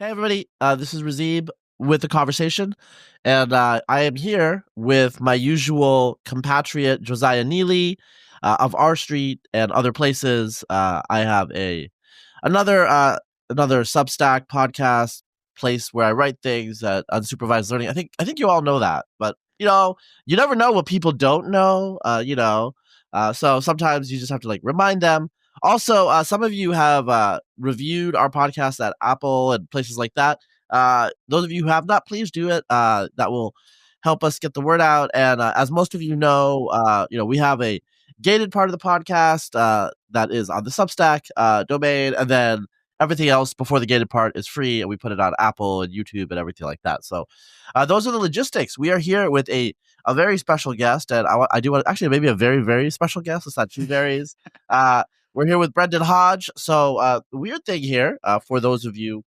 Hey, everybody. This is Razib with The Conversation, and I am here with my usual compatriot, Josiah Neely of R Street and other places. I have another Substack podcast place where I write things at unsupervised learning. I think you all know that, but you never know what people don't know. So sometimes you just have to remind them. Also, some of you have reviewed our podcast at Apple and places like that. Those of you who have not, please do it. That will help us get the word out. And as most of we have a gated part of the podcast that is on the Substack domain, and then everything else before the gated part is free, and we put it on Apple and YouTube and everything like that. So those are the logistics. We are here with a very special guest, and I do want actually maybe a very, very special guest. It's not two varies. We're here with Brendan Hodge. So the weird thing here, for those of you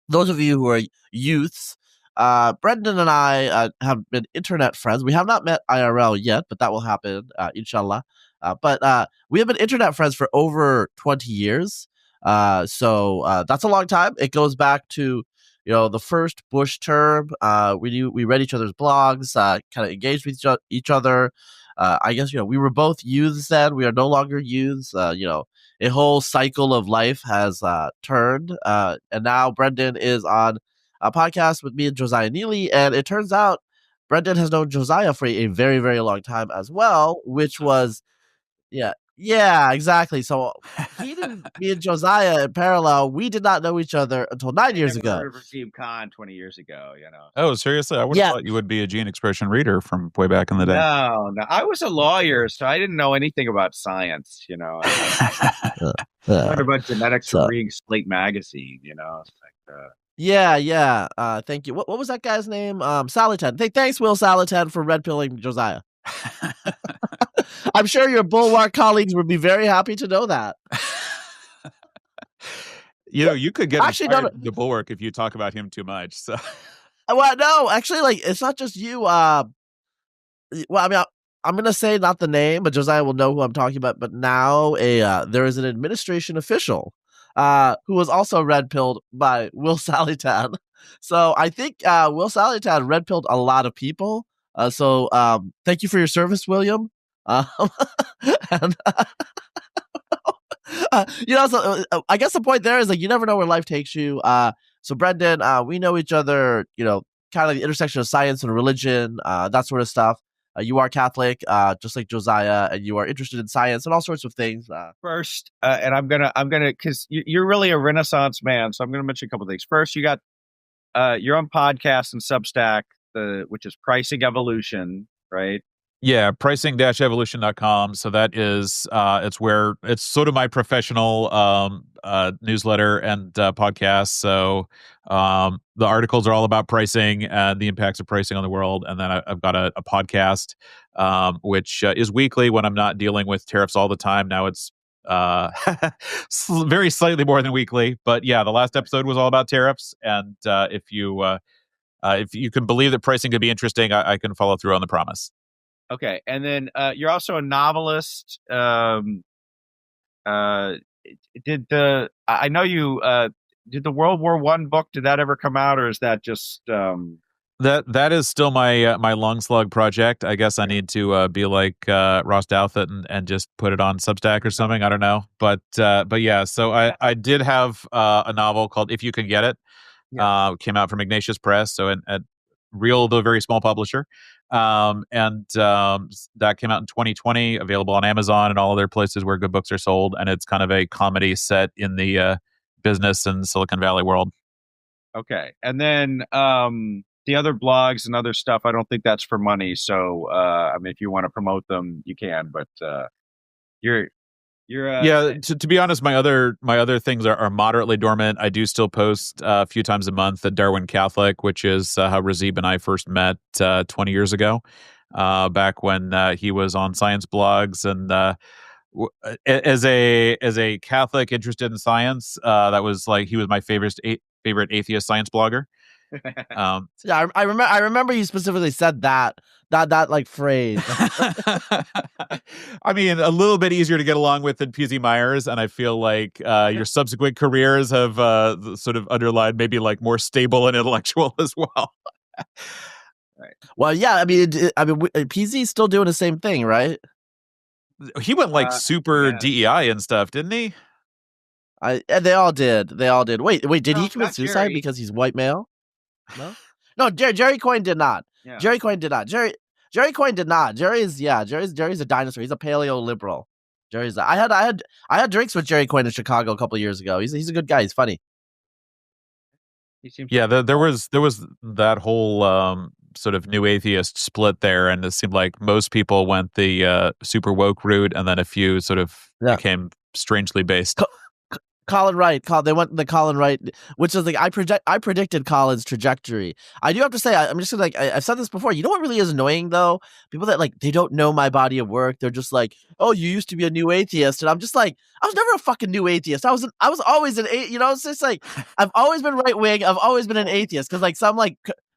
who are youths, Brendan and I have been internet friends. We have not met IRL yet, but that will happen, inshallah. But we have been internet friends for over 20 years. So that's a long time. It goes back to the first Bush term. We read each other's blogs, kind of engaged with each other. I guess we were both youths then. We are no longer youths. A whole cycle of life has turned, and now Brendan is on a podcast with me and Josiah Neely, and it turns out Brendan has known Josiah for a very, very long time as well, which was yeah, exactly. So me and Josiah in parallel, we did not know each other until 9 years never ago. heard of Razib Khan 20 years ago, Oh, seriously? I would have thought you would be a gene expression reader from way back in the day. No. I was a lawyer, so I didn't know anything about science, I learned about genetics from reading Slate magazine, It's Yeah. Thank you. What was that guy's name? Salaten. Thanks, Will Salaten, for red pilling Josiah. I'm sure your Bulwark colleagues would be very happy to know that. You could get the Bulwark if you talk about him too much. So, well, no, actually, it's not just you. Well, I mean, I'm gonna say not the name, but Josiah will know who I'm talking about. But now, there is an administration official who was also red pilled by Will Salaten. So I think Will Salaten red pilled a lot of people. So thank you for your service, William. And, so I guess the point there is you never know where life takes you. So Brendan, we know each other, kind of the intersection of science and religion, that sort of stuff. You are Catholic, just like Josiah, and you are interested in science and all sorts of things. First, and I'm gonna, because you're really a Renaissance man, so I'm gonna mention a couple of things. First, you got your own podcast and Substack, which is Pricing Evolution, right? Yeah, pricing-evolution.com. So that is, it's sort of my professional newsletter and podcast. So the articles are all about pricing and the impacts of pricing on the world. And then I've got a podcast, which is weekly when I'm not dealing with tariffs all the time. Now it's very slightly more than weekly. But yeah, the last episode was all about tariffs. And if you can believe that pricing could be interesting, I can follow through on the promise. Okay, and then you're also a novelist. I know you did the World War I book? Did that ever come out, or is that just That is still my long slug project. I guess I need to be like Ross Douthat and just put it on Substack or something. I don't know, but yeah. So I did have a novel called If You Can Get It. Came out from Ignatius Press, so at real though very small publisher. And that came out in 2020, available on Amazon and all other places where good books are sold. And it's kind of a comedy set in the business and Silicon Valley world. Okay. And then the other blogs and other stuff, I don't think that's for money. So, I mean, if you want to promote them, you can, but you're yeah. To be honest, my other things are moderately dormant. I do still post a few times a month at Darwin Catholic, which is how Razib and I first met 20 years ago, back when he was on science blogs. And as a Catholic interested in science, that was he was my favorite atheist science blogger. Yeah, I remember you specifically said that like phrase. I mean, a little bit easier to get along with than PZ Myers, and I feel like your subsequent careers have sort of underlined maybe like more stable and intellectual as well. Right. Well, yeah, I mean, PZ's still doing the same thing, right? He went like super yeah. DEI and stuff, didn't he? And they all did. They all did. Wait, did No, he commit not suicide Jerry. because he's white male? No, Jerry Coyne did not. Yeah. Jerry Coyne did not. Jerry Coyne did not. Jerry's a dinosaur. He's a paleo liberal. I had drinks with Jerry Coyne in Chicago a couple of years ago. He's a good guy. He's funny. He seems Yeah, there was that whole sort of new atheist split there, and it seemed like most people went the super woke route, and then a few sort of became strangely based. Colin Wright. They went the Colin Wright, which is like I predicted Colin's trajectory. I do have to say, I'm just gonna, like I've said this before. You know what really is annoying though? People that like they don't know my body of work. They're just like, oh, you used to be a new atheist, and I'm just like, I was never a fucking new atheist. I was always an atheist. You know, it's just like I've always been right wing. I've always been an atheist because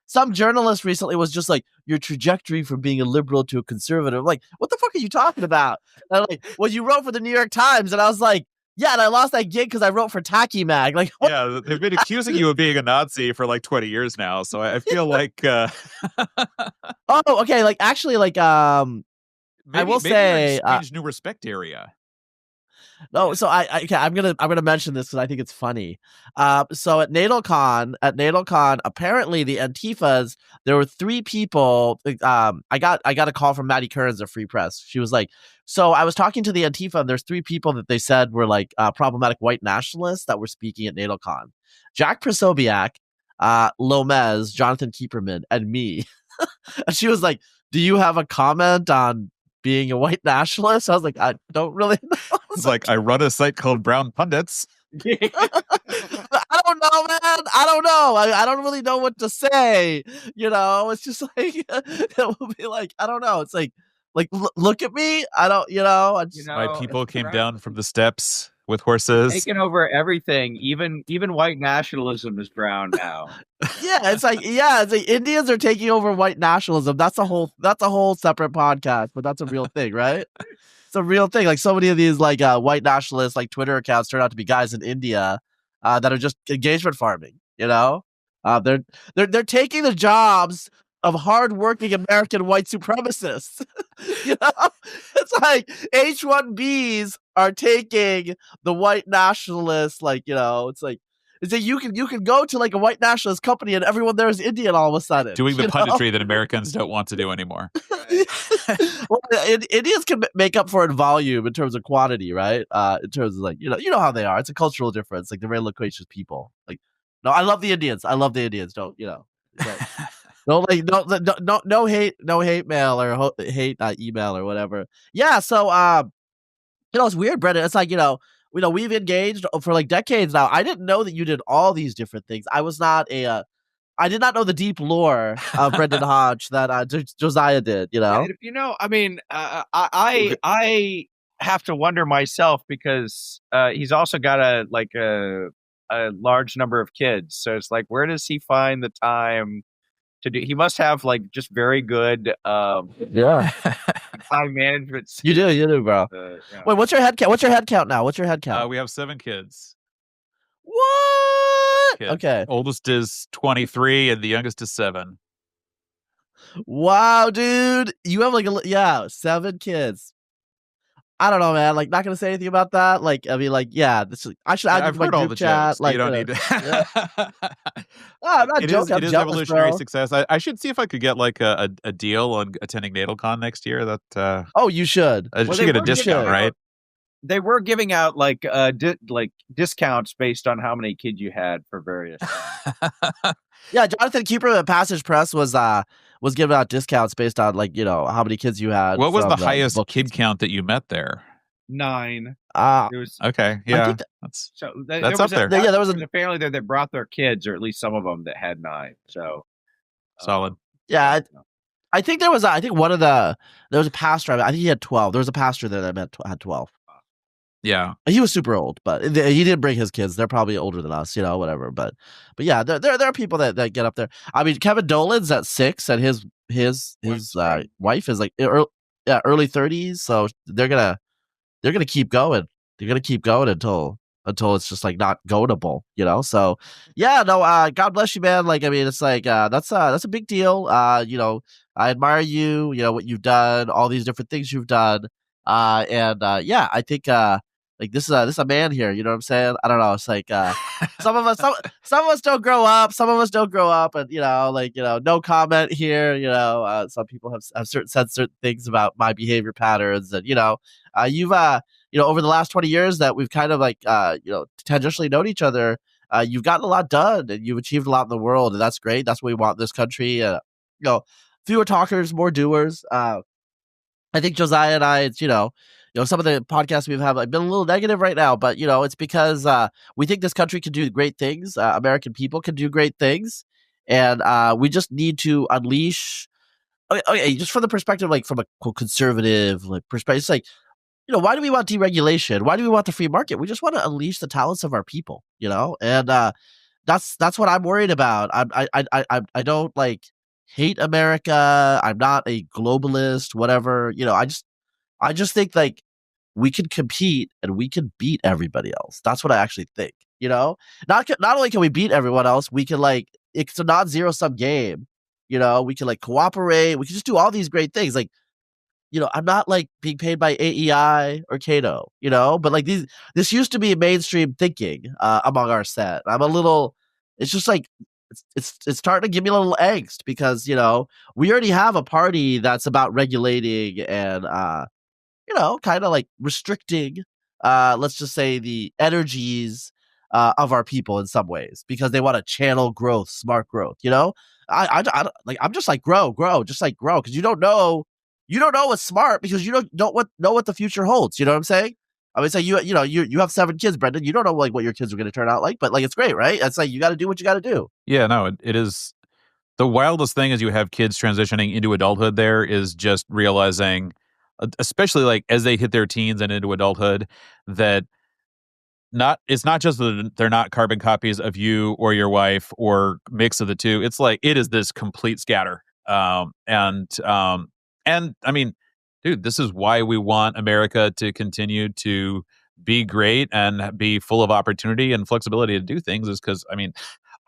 some journalist recently was just like, your trajectory from being a liberal to a conservative. I'm like, what the fuck are you talking about? And I'm like, well, you wrote for the New York Times, and I was like, yeah, and I lost that gig because I wrote for Tacky Mag. Like, what? Yeah, they've been accusing you of being a Nazi for like 20 years now. So I feel like oh, okay. Like, actually, like, I will say, strange new respect area. No, so okay, I'm gonna mention this because I think it's funny. So at NatalCon, apparently the Antifas, there were 3 people. I got a call from Maddie Kearns of Free Press. She was like, so I was talking to the Antifa, and there's 3 people that they said were like problematic white nationalists that were speaking at NatalCon: Jack Prosobiec, Lomez, Jonathan Kieperman, and me. And she was like, "Do you have a comment on being a white nationalist?" I was like, I don't really know. It's like, I run a site called Brown Pundits. I don't know, man. I don't know. I don't really know what to say. You know, it's just like, it will be like, I don't know. It's like look at me. I don't, My people came down from the steps with horses. Taking over everything. Even white nationalism is brown now. It's like Indians are taking over white nationalism. That's a whole separate podcast, but that's a real thing, right? It's a real thing. Like, so many of these like white nationalist like Twitter accounts turn out to be guys in India that are just engagement farming. You know, they're taking the jobs of hardworking American white supremacists. You know, it's like H-1Bs are taking the white nationalists. Like, you know, it's like you can go to like a white nationalist company and everyone there is Indian all of a sudden. Doing the punditry that Americans don't want to do anymore. Well, Indians can make up for it in volume in terms of quantity, right? In terms of like, you know how they are. It's a cultural difference. Like, they're very loquacious people. Like, no, I love the Indians. Don't, you know. No hate mail or hate email or whatever. Yeah, so it's weird, Brendan. It's like, we've engaged for like decades now. I didn't know that you did all these different things. I did not know the deep lore of Brendan Hodge that Josiah did. You know, I mean, I have to wonder myself because he's also got a large number of kids. So it's like, where does he find the time to do? He must have like just very good time management. You do, bro. Wait, what's your head count? What's your head count now? We have 7 kids. What? Okay. Oldest is 23 and the youngest is 7. Wow, dude. You have 7 kids. I don't know, man. Like, not gonna say anything about that. Like, I mean, like, yeah. I should add I've heard all the chat. jokes. Like, you don't need to. I'm not joking. It is evolutionary success. I should see if I could get like a deal on attending NatalCon next year. That oh, you should. I should get a discount, right? They were giving out like discounts based on how many kids you had for various. Yeah, Jonathan Kieper at Passage Press was giving out discounts based on like, how many kids you had. What was the highest kid count that you met there? 9. Okay, yeah, that's up there. There was a family there that brought their kids, or at least some of them that had 9. So solid. Yeah, I think there was. There was a pastor. I think he had 12. There was a pastor there that had 12. Yeah. He was super old, but he didn't bring his kids. They're probably older than us, whatever. But yeah, there are people that get up there. I mean, Kevin Dolan's at 6, and his wife is like early 30s. So they're gonna keep going. They're gonna keep going until it's just like not goatable, So yeah, no, God bless you, man. Like, I mean, it's like that's a big deal. I admire you. What you've done, all these different things you've done. And yeah, I think like this is a man here. You know what I'm saying? I don't know. It's like some of us don't grow up. Some of us don't grow up, and no comment here. Some people have said certain things about my behavior patterns, and you've over the last 20 years that we've kind of like tangentially known each other, you've gotten a lot done and you've achieved a lot in the world, and that's great. That's what we want in this country. Fewer talkers, more doers. I think Josiah and I, it's, some of the podcasts we've had, like, been a little negative right now, but it's because we think this country can do great things. American people can do great things, and we just need to unleash. Okay, just from the perspective, like from a conservative perspective, it's like, why do we want deregulation? Why do we want the free market? We just want to unleash the talents of our people, and that's what I'm worried about. I don't like hate America. I'm not a globalist, whatever. I just think like we can compete and we can beat everybody else. That's what I actually think. Not only can we beat everyone else, we can like it's a non-zero sum game. We can like cooperate. We can just do all these great things. Like, I'm not like being paid by AEI or Cato, but like this used to be mainstream thinking among our set. It's just like it's starting to give me a little angst because we already have a party that's about regulating and kind of like restricting let's just say the energies of our people in some ways because they want to channel growth, smart growth. I like I'm just like grow, just like grow because you don't know what's smart because you don't know what the future holds. You know what I'm saying? I would say you have 7 kids, Brendan. You don't know like what your kids are going to turn out like, but like it's great, right? It's like you got to do what you got to do. Yeah, no, it is. The wildest thing is you have kids transitioning into adulthood. There is just realizing, especially like as they hit their teens and into adulthood, that it's not just that they're not carbon copies of you or your wife or mix of the two. It's like it is this complete scatter. And I mean, dude, this is why we want America to continue to be great and be full of opportunity and flexibility to do things is because, I mean,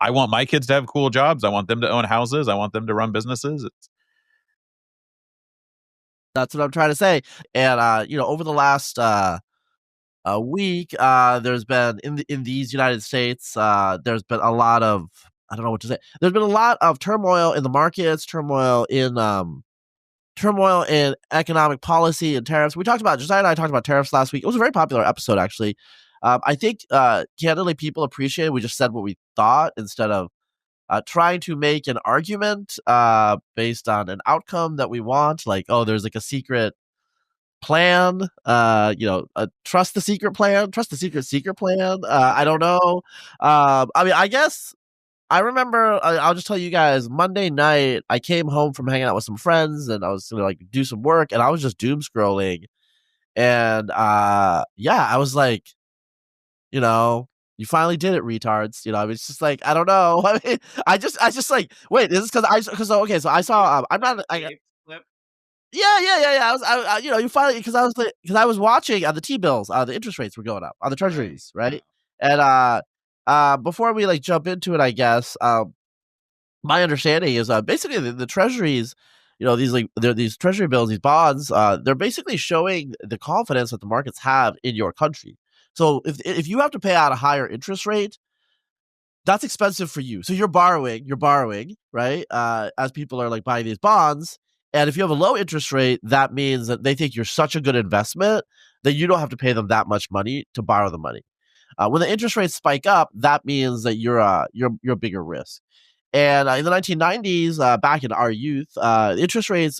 I want my kids to have cool jobs. I want them to own houses. I want them to run businesses. That's what I'm trying to say. And, over the last a week, there's been in these United States, there's been a lot of, I don't know what to say. There's been a lot of turmoil in the markets, turmoil in economic policy and tariffs. Josiah and I talked about tariffs last week. It was a very popular episode, actually. I think, candidly, people appreciate it. We just said what we thought instead of trying to make an argument based on an outcome that we want. Like, oh, there's like a secret plan. Trust the secret plan. Trust the secret plan. I don't know. I mean, I guess I remember, I'll just tell you guys, Monday night, I came home from hanging out with some friends and I was going to like do some work and I was just doom scrolling. And yeah, I was like, you finally did it, retards. I mean, it's just like, I don't know. I mean, I just like, wait, is this okay, so I saw, I'm not, yeah. You finally, because I was watching the T-bills, the interest rates were going up on the treasuries, right? And before we like jump into it, I guess my understanding is basically the treasuries, these treasury bills, these bonds, they're basically showing the confidence that the markets have in your country. So if you have to pay out a higher interest rate, that's expensive for you. So you're borrowing, right? As people are like buying these bonds. And if you have a low interest rate, that means that they think you're such a good investment that you don't have to pay them that much money to borrow the money. When the interest rates spike up, that means that you're a bigger risk. And in the 1990s, back in our youth, interest rates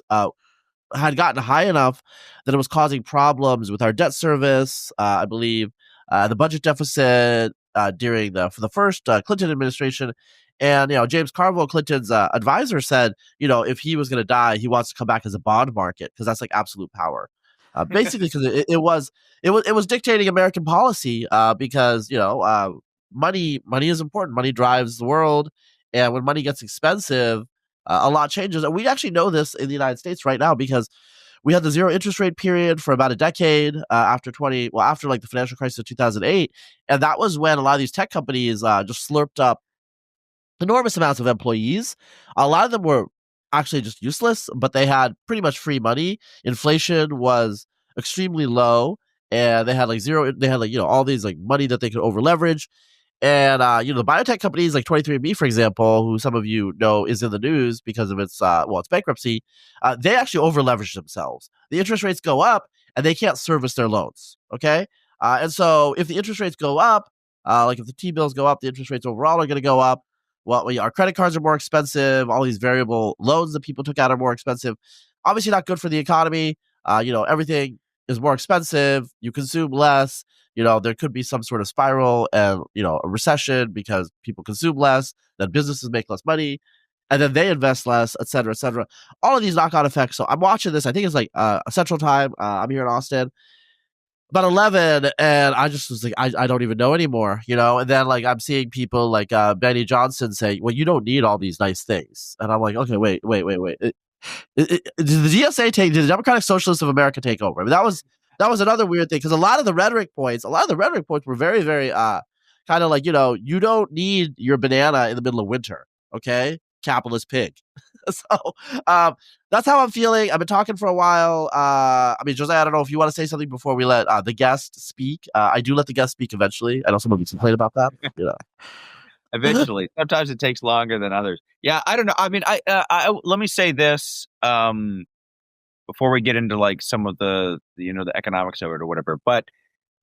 had gotten high enough that it was causing problems with our debt service. I believe the budget deficit during for the first Clinton administration. And, James Carville, Clinton's advisor, said, if he was going to die, he wants to come back as a bond market because that's like absolute power. basically because it was dictating American policy because money is important. Money drives the world, and when money gets expensive, a lot changes. And we actually know this in the United States right now because we had the zero interest rate period for about a decade after like the financial crisis of 2008, and that was when a lot of these tech companies just slurped up enormous amounts of employees. A lot of them were actually just useless, but they had pretty much free money. Inflation was extremely low, and they had like zero. They had all these like money that they could over leverage. And the biotech companies like 23andMe, for example, who some of you know is in the news because of its its bankruptcy, they actually over leveraged themselves. The interest rates go up, and they can't service their loans. Okay, and so if the interest rates go up, like if the T-bills go up, the interest rates overall are going to go up. Well, our credit cards are more expensive. All these variable loans that people took out are more expensive. Obviously, not good for the economy. Everything is more expensive. You consume less. There could be some sort of spiral and, a recession because people consume less, then businesses make less money, and then they invest less, et cetera, et cetera. All of these knock-on effects. So I'm watching this. I think it's like Central Time. I'm here in Austin. About 11, and I just was like, I don't even know anymore, And then like I'm seeing people like Benny Johnson say, well, you don't need all these nice things, and I'm like, okay, wait. Did the DSA did the Democratic Socialists of America take over? I mean, that was another weird thing because a lot of the rhetoric points were very, very kind of like you don't need your banana in the middle of winter, okay, capitalist pig. So that's how I'm feeling. I've been talking for a while. Josiah, I don't know if you want to say something before we let the guest speak. I do let the guest speak eventually. I know some of you complain about that. Eventually. Sometimes it takes longer than others. Yeah, I don't know. I mean, I let me say this before we get into like some of the economics of it or whatever. But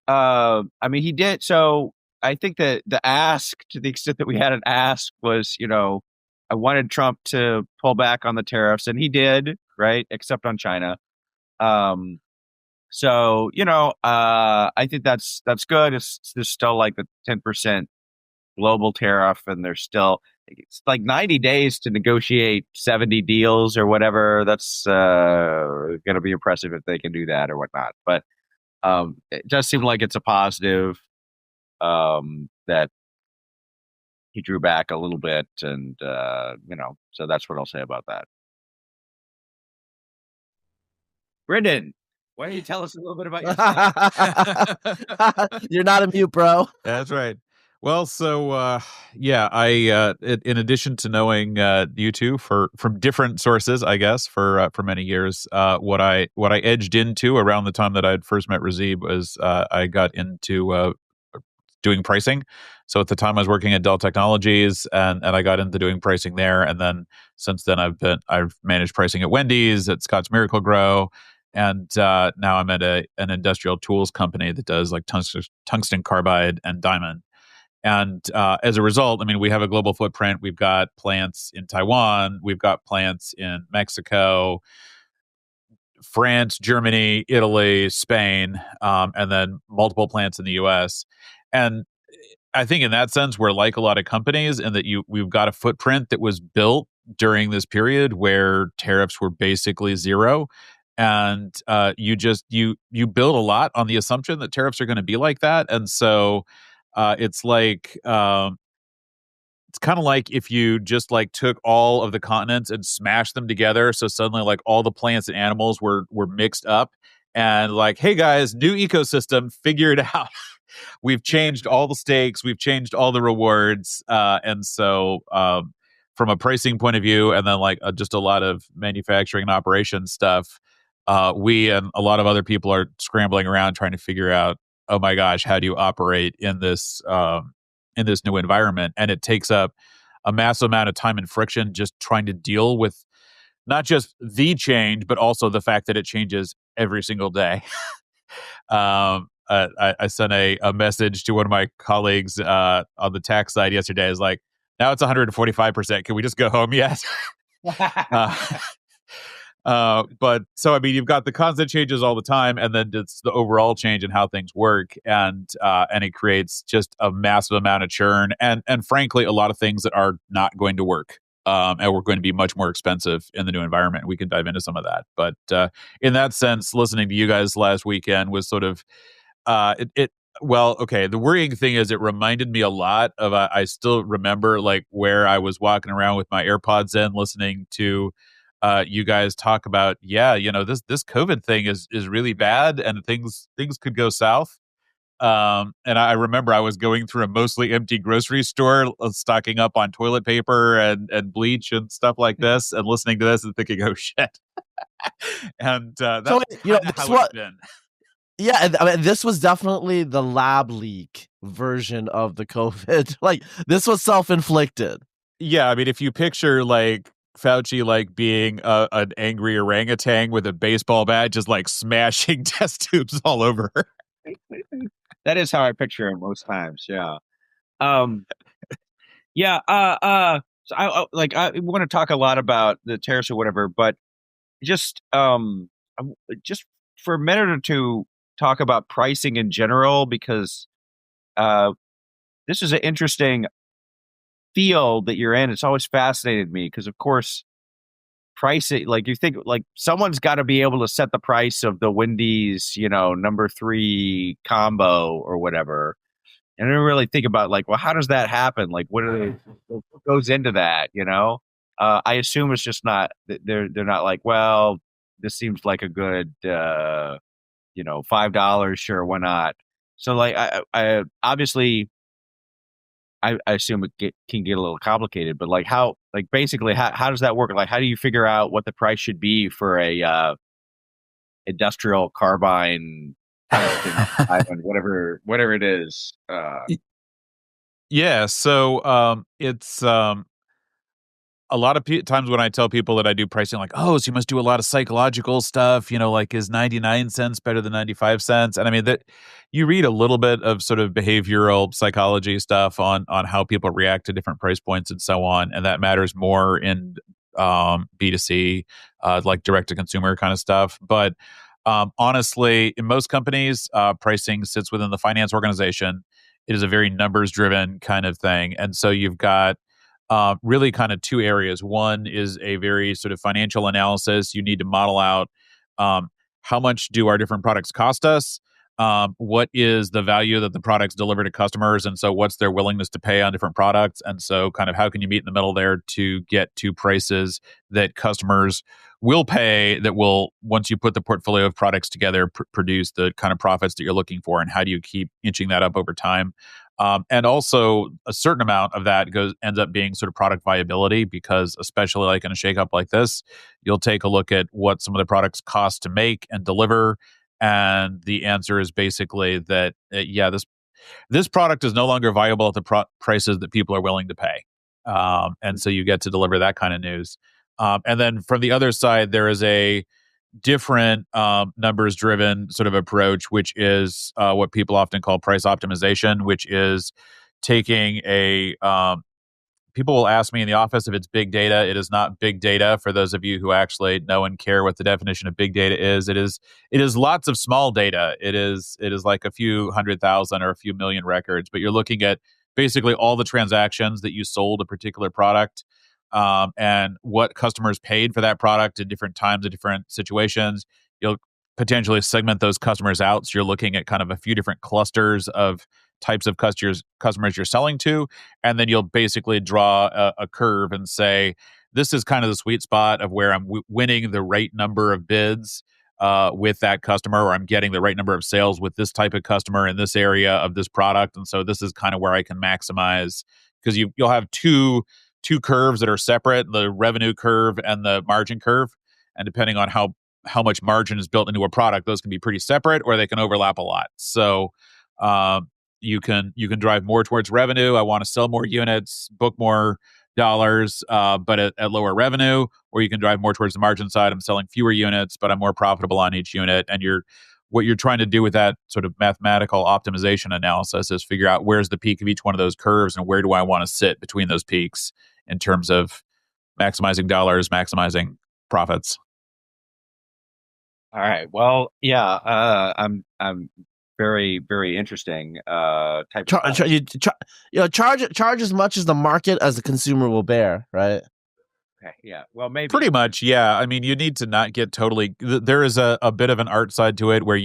he did. So I think that the ask, to the extent that we had an ask, was I wanted Trump to pull back on the tariffs, and he did, right? Except on China. So I think that's good. There's still like the 10% global tariff, and it's like 90 days to negotiate 70 deals or whatever. That's going to be impressive if they can do that or whatnot. But it does seem like it's a positive that he drew back a little bit, and so that's what I'll say about that. Brendan, why don't you tell us a little bit about yourself? You're not a mute, bro. That's right. Well, so I in addition to knowing you two from different sources, I guess for many years, what I edged into around the time that I'd first met Razib was I got into doing pricing. So at the time I was working at Dell Technologies, and I got into doing pricing there. And then since then I've managed pricing at Wendy's, at Scotts Miracle-Gro, and now I'm at an industrial tools company that does like tungsten carbide and diamond. And as a result, we have a global footprint. We've got plants in Taiwan, we've got plants in Mexico, France, Germany, Italy, Spain, and then multiple plants in the US. And I think in that sense, we're like a lot of companies in that we've got a footprint that was built during this period where tariffs were basically zero. And you build a lot on the assumption that tariffs are going to be like that. And so it's like it's kind of like if you just like took all of the continents and smashed them together. So suddenly like all the plants and animals were mixed up, and like, hey guys, new ecosystem, figure it out. We've changed all the stakes, we've changed all the rewards, and so from a pricing point of view, and then like just a lot of manufacturing and operations stuff, we and a lot of other people are scrambling around trying to figure out, oh my gosh, how do you operate in this new environment? And it takes up a massive amount of time and friction just trying to deal with not just the change, but also the fact that it changes every single day. I sent a message to one of my colleagues on the tax side yesterday. Is like, now it's 145%. Can we just go home yet? But so you've got the constant changes all the time, and then it's the overall change in how things work, and it creates just a massive amount of churn, and frankly, a lot of things that are not going to work. and we're going to be much more expensive in the new environment. We can dive into some of that. But in that sense, listening to you guys last weekend was sort of well, okay. The worrying thing is it reminded me a lot of I still remember like where I was walking around with my AirPods in, listening to you guys talk about, this COVID thing is really bad, and things could go south. And I remember I was going through a mostly empty grocery store, stocking up on toilet paper and bleach and stuff like this, and listening to this and thinking, "Oh shit!" And that's So kind of how it's been. Yeah, I mean, this was definitely the lab leak version of the COVID. Like, this was self-inflicted. Yeah, I mean, if you picture like Fauci like being an angry orangutan with a baseball bat, just like smashing test tubes all over. That is how I picture him most times. Yeah. Yeah. So I want to talk a lot about the tariffs or whatever, but just just for a minute or two, talk about pricing in general, because this is an interesting field that you're in. It's always fascinated me because, of course, pricing, like you think like someone's got to be able to set the price of the Wendy's, number 3 combo or whatever. And I didn't really think about like, well, how does that happen? Like, what goes into that? I assume it's just not, they're not like, well, this seems like a good, $5, sure, why not? So like, I obviously, I assume it can get a little complicated, but like basically how does that work? Like, how do you figure out what the price should be for a industrial carbine, whatever it is? Yeah, so it's a lot of times when I tell people that I do pricing, like, oh, so you must do a lot of psychological stuff, like, is 99 cents better than 95 cents? And I mean, that you read a little bit of sort of behavioral psychology stuff on how people react to different price points and so on. And that matters more in B2C, like direct to consumer kind of stuff. But honestly, in most companies, pricing sits within the finance organization. It is a very numbers driven kind of thing. And so you've got really kind of 2 areas. One is a very sort of financial analysis. You need to model out how much do our different products cost us? What is the value that the products deliver to customers? And so what's their willingness to pay on different products? And so kind of how can you meet in the middle there to get to prices that customers will pay, that will, once you put the portfolio of products together, produce the kind of profits that you're looking for? And how do you keep inching that up over time? And also a certain amount of that ends up being sort of product viability, because especially like in a shakeup like this, you'll take a look at what some of the products cost to make and deliver. And the answer is basically that, this product is no longer viable at the prices that people are willing to pay. And so you get to deliver that kind of news. And then from the other side, there is a different numbers driven sort of approach, which is what people often call price optimization, which is taking people will ask me in the office if it's big data. It is not big data. For those of you who actually know and care what the definition of big data is, it is lots of small data. It is like a few 100,000 or a few million records, but you're looking at basically all the transactions that you sold a particular product, and what customers paid for that product at different times, at different situations. You'll potentially segment those customers out. So you're looking at kind of a few different clusters of types of customers you're selling to. And then you'll basically draw a curve and say, this is kind of the sweet spot of where I'm winning the right number of bids with that customer, or I'm getting the right number of sales with this type of customer in this area of this product. And so this is kind of where I can maximize, because you'll have two curves that are separate, the revenue curve and the margin curve. And depending on how much margin is built into a product, those can be pretty separate, or they can overlap a lot. So you can drive more towards revenue. I want to sell more units, book more dollars, but at lower revenue. Or you can drive more towards the margin side. I'm selling fewer units, but I'm more profitable on each unit. And what you're trying to do with that sort of mathematical optimization analysis is figure out where's the peak of each one of those curves, and where do I want to sit between those peaks in terms of maximizing dollars, maximizing profits. All right. Well, yeah. I'm very, very interesting. Type. Charge as much as the market as the consumer will bear, right? Okay, yeah. Well, maybe. Pretty much, yeah. I mean, you need to not get totally. There is a bit of an art side to it where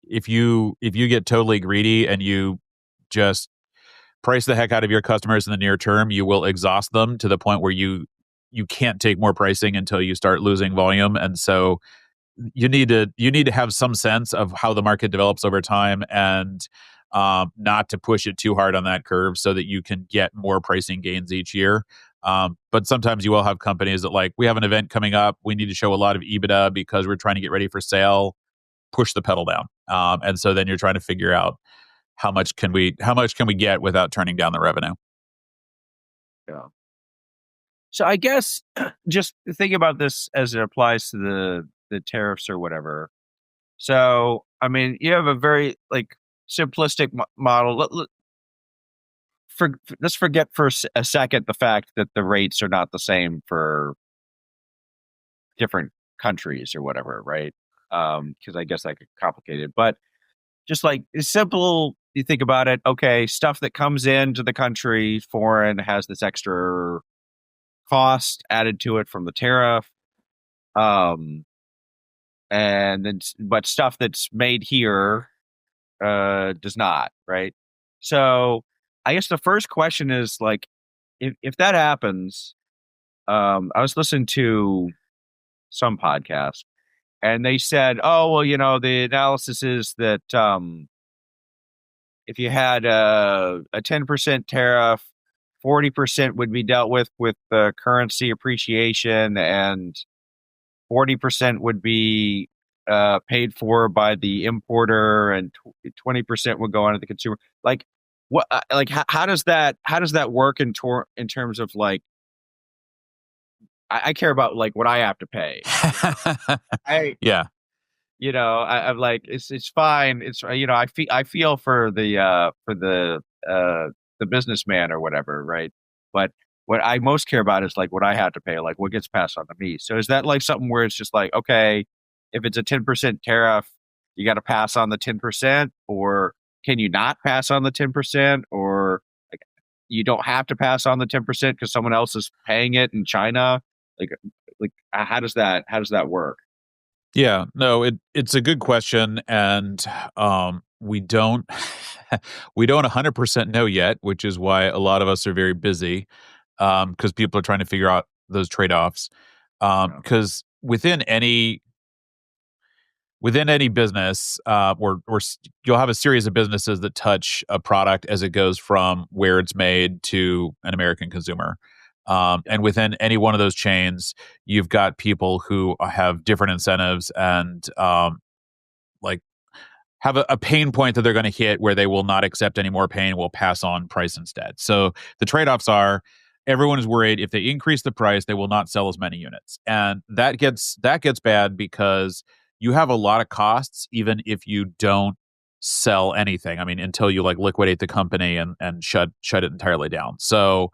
if you get totally greedy and you just price the heck out of your customers in the near term, you will exhaust them to the point where you can't take more pricing until you start losing volume. And so you need to have some sense of how the market develops over time, and not to push it too hard on that curve so that you can get more pricing gains each year. But sometimes you will have companies that, like, we have an event coming up, we need to show a lot of EBITDA because we're trying to get ready for sale, push the pedal down. And so then you're trying to figure out how much can we get without turning down the revenue. Yeah. So I guess just think about this as it applies to the tariffs or whatever. So, I mean, you have a very like simplistic model. Let's forget for a second the fact that the rates are not the same for different countries or whatever, right? Because I guess that could complicate it. But just like it's simple, you think about it. Okay, stuff that comes into the country foreign has this extra cost added to it from the tariff. And then, but stuff that's made here does not, right? So I guess the first question is like, if that happens, I was listening to some podcast and they said, oh, well, the analysis is that if you had a 10% tariff, 40% would be dealt with the currency appreciation, and 40% would be paid for by the importer, and 20% would go on to the consumer. Like, what? Like, how does that work in terms of like? I care about like what I have to pay. Yeah. I'm like, it's fine. It's I feel for the businessman or whatever, right? But what I most care about is like what I have to pay, like what gets passed on to me. So is that like something where it's just like, okay, if it's a 10% tariff, you got to pass on the 10%, or can you not pass on the 10%, or like you don't have to pass on the 10% because someone else is paying it in China? Like how does that work? Yeah, no, it's a good question, and we don't we don't 100% know yet, which is why a lot of us are very busy, because people are trying to figure out those trade-offs. Because within any business, you'll have a series of businesses that touch a product as it goes from where it's made to an American consumer. And within any one of those chains, you've got people who have different incentives and like have a pain point that they're going to hit where they will not accept any more pain, will pass on price instead. So the trade-offs are, everyone is worried if they increase the price, they will not sell as many units. And that gets bad because you have a lot of costs even if you don't sell anything. I mean, until you like liquidate the company and shut it entirely down. So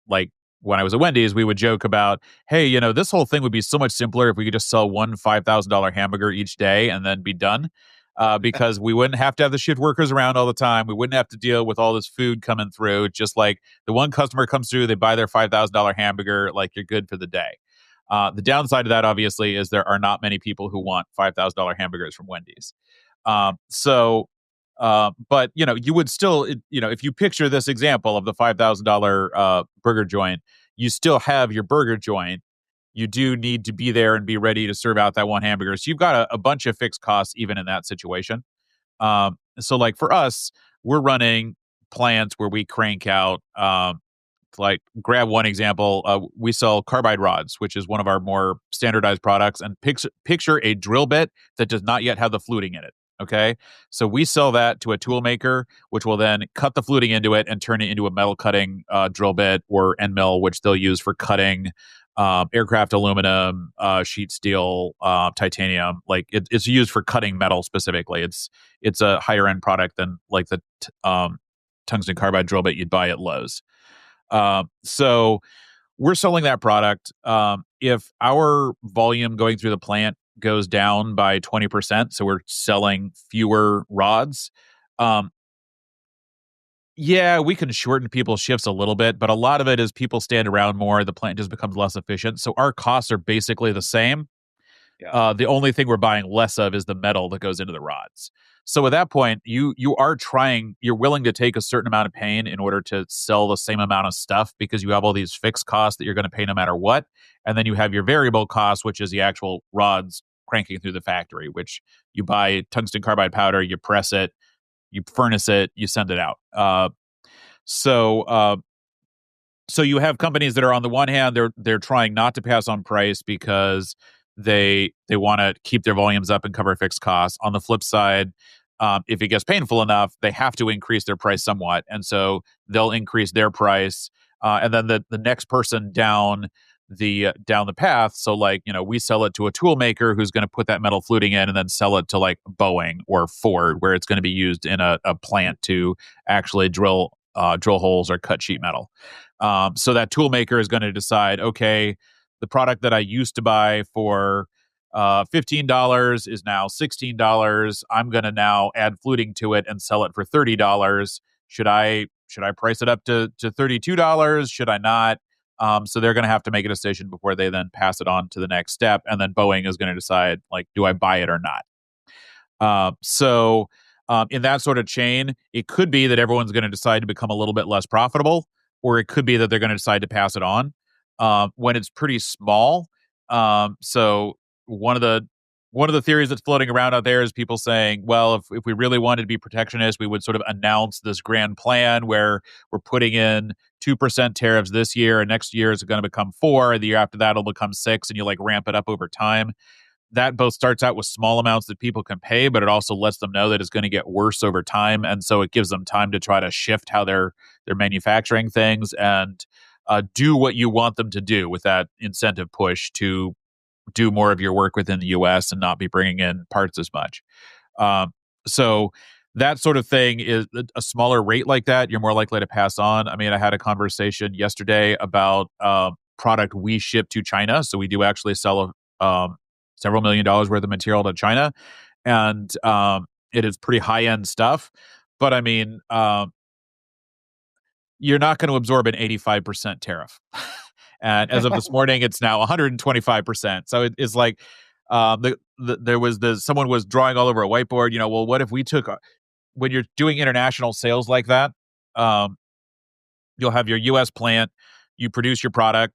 like when I was at Wendy's, we would joke about, hey, this whole thing would be so much simpler if we could just sell one $5,000 hamburger each day and then be done. Because we wouldn't have to have the shift workers around all the time. We wouldn't have to deal with all this food coming through. Just like the one customer comes through, they buy their $5,000 hamburger, like you're good for the day. The downside of that, obviously, is there are not many people who want $5,000 hamburgers from Wendy's. But you would still, if you picture this example of the $5,000 burger joint, you still have your burger joint. You do need to be there and be ready to serve out that one hamburger. So you've got a bunch of fixed costs even in that situation. So like for us, we're running plants where we crank out, like grab one example. We sell carbide rods, which is one of our more standardized products, and picture a drill bit that does not yet have the fluting in it. Okay. So we sell that to a tool maker, which will then cut the fluting into it and turn it into a metal cutting drill bit or end mill, which they'll use for cutting aircraft aluminum, sheet steel, titanium. Like it's used for cutting metal specifically. It's a higher end product than like the tungsten carbide drill bit you'd buy at Lowe's. So we're selling that product. If our volume going through the plant goes down by 20%, so we're selling fewer rods, Yeah, we can shorten people's shifts a little bit, but a lot of it is people stand around more. The plant just becomes less efficient. So our costs are basically the same. Yeah. The only thing we're buying less of is the metal that goes into the rods. So at that point, you're willing to take a certain amount of pain in order to sell the same amount of stuff because you have all these fixed costs that you're going to pay no matter what. And then you have your variable cost, which is the actual rods cranking through the factory, which you buy tungsten carbide powder, you press it, you furnace it, you send it out. So uh, so you have companies that are on the one hand they're trying not to pass on price because they want to keep their volumes up and cover fixed costs. On the flip side, if it gets painful enough, they have to increase their price somewhat, and so they'll increase their price, and then the next person down the path. So like we sell it to a tool maker who's going to put that metal fluting in and then sell it to like Boeing or Ford, where it's going to be used in a plant to actually drill holes or cut sheet metal. So that tool maker is going to decide, okay, the product that I used to buy for $15 is now $16. I'm going to now add fluting to it and sell it for $30. Should I price it up to $32? Should I not? So they're going to have to make a decision before they then pass it on to the next step, and then Boeing is going to decide, like, do I buy it or not? In that sort of chain, it could be that everyone's going to decide to become a little bit less profitable, or it could be that they're going to decide to pass it on when it's pretty small. So one of the theories that's floating around out there is people saying, well, if we really wanted to be protectionist, we would sort of announce this grand plan where we're putting in 2% tariffs this year, and next year is going to become 4, and the year after that it'll become 6, and you like ramp it up over time. That both starts out with small amounts that people can pay, but it also lets them know that it's going to get worse over time, and so it gives them time to try to shift how they're manufacturing things and do what you want them to do with that incentive push to do more of your work within the U.S. and not be bringing in parts as much. So that sort of thing is a smaller rate like that you're more likely to pass on. I mean, I had a conversation yesterday about product we ship to China, so we do actually sell several $1 million worth of material to China, and it is pretty high end stuff. But I mean, you're not going to absorb an 85% tariff. And as of this morning, it's now 125%. So it's like there was someone was drawing all over a whiteboard. Well, what if we took when you're doing international sales like that? You'll have your U.S. plant, you produce your product.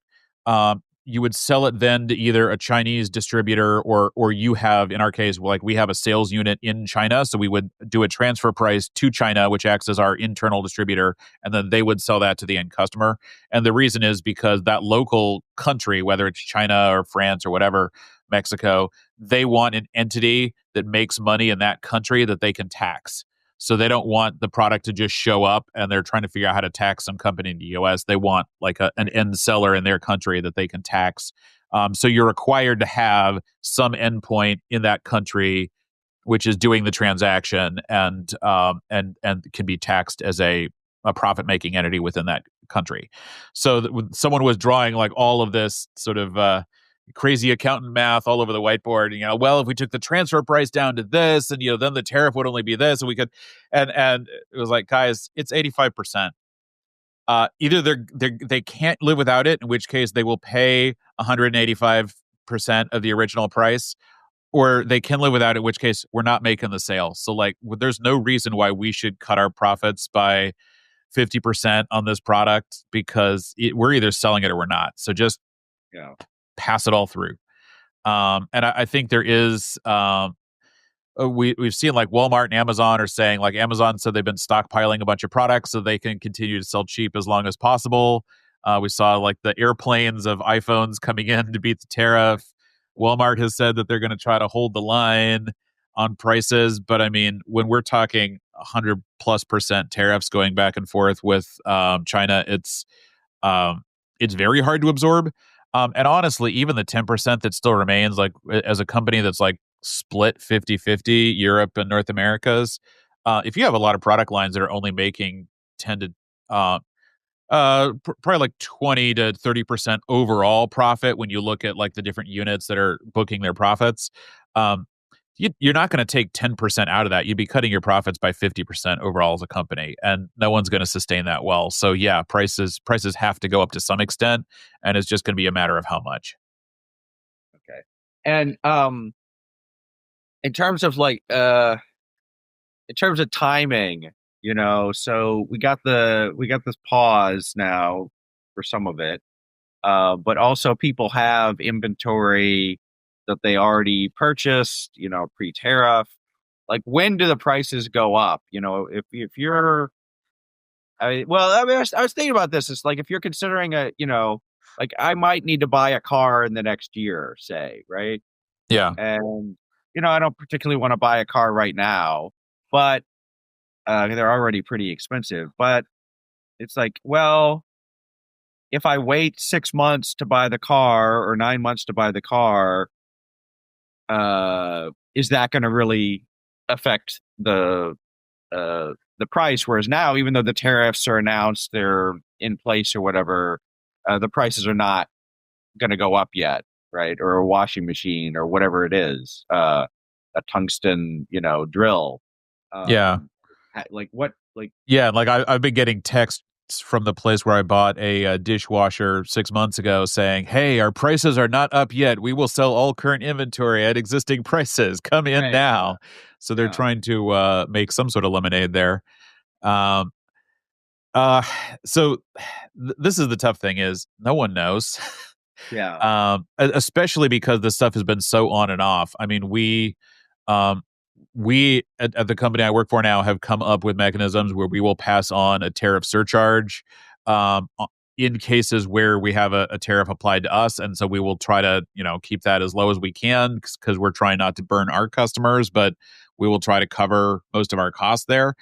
You would sell it then to either a Chinese distributor or you have, in our case, like we have a sales unit in China. So we would do a transfer price to China, which acts as our internal distributor, and then they would sell that to the end customer. And the reason is because that local country, whether it's China or France or whatever, Mexico, they want an entity that makes money in that country that they can tax. So they don't want the product to just show up and they're trying to figure out how to tax some company in the US. They want like an end seller in their country that they can tax. So you're required to have some endpoint in that country which is doing the transaction and can be taxed as a profit making entity within that country. So when someone was drawing like all of this sort of crazy accountant math all over the whiteboard, well, if we took the transfer price down to this and then the tariff would only be this, and we could and it was like, guys, it's 85%. Either they can't live without it, in which case they will pay 185% of the original price, or they can live without it, in which case we're not making the sale. So like there's no reason why we should cut our profits by 50% on this product because we're either selling it or we're not. So just pass it all through. And I think there is we've seen like Walmart and Amazon are saying, like Amazon said they've been stockpiling a bunch of products so they can continue to sell cheap as long as possible. We saw like the airplanes of iPhones coming in to beat the tariff. Walmart has said that they're going to try to hold the line on prices, but I mean, when we're talking 100+% tariffs going back and forth with China, it's very hard to absorb. And honestly, even the 10% that still remains, like as a company that's like split 50-50, Europe and North America's, if you have a lot of product lines that are only making 10 to probably like 20 to 30% overall profit when you look at like the different units that are booking their profits, you're not going to take 10% out of that. You'd be cutting your profits by 50% overall as a company, and no one's going to sustain that well. So yeah, prices have to go up to some extent, and it's just going to be a matter of how much. Okay. And in terms of timing, so we got this pause now for some of it, but also people have inventory that they already purchased, pre-tariff. Like, when do the prices go up? If you're, I was thinking about this. It's like, if you're considering like, I might need to buy a car in the next year, say, right? Yeah. And I don't particularly want to buy a car right now, but they're already pretty expensive. But it's like, well, if I wait 6 months to buy the car or 9 months to buy the car, is that going to really affect the price? Whereas now, even though the tariffs are announced, they're in place or whatever, the prices are not going to go up yet, right? Or a washing machine or whatever it is, a tungsten, drill. Yeah. Like what? Like, yeah, like I've been getting texts from the place where I bought a dishwasher 6 months ago saying, "Hey, our prices are not up yet. We will sell all current inventory at existing prices. Come in right, now." So they're yeah. trying to make some sort of lemonade there. Um, uh, so this is the tough thing: is no one knows. Yeah. Especially because this stuff has been so on and off. I mean, um, we at the company I work for now have come up with mechanisms where we will pass on a tariff surcharge in cases where we have a tariff applied to us, and so we will try to keep that as low as we can because we're trying not to burn our customers, but we will try to cover most of our costs there.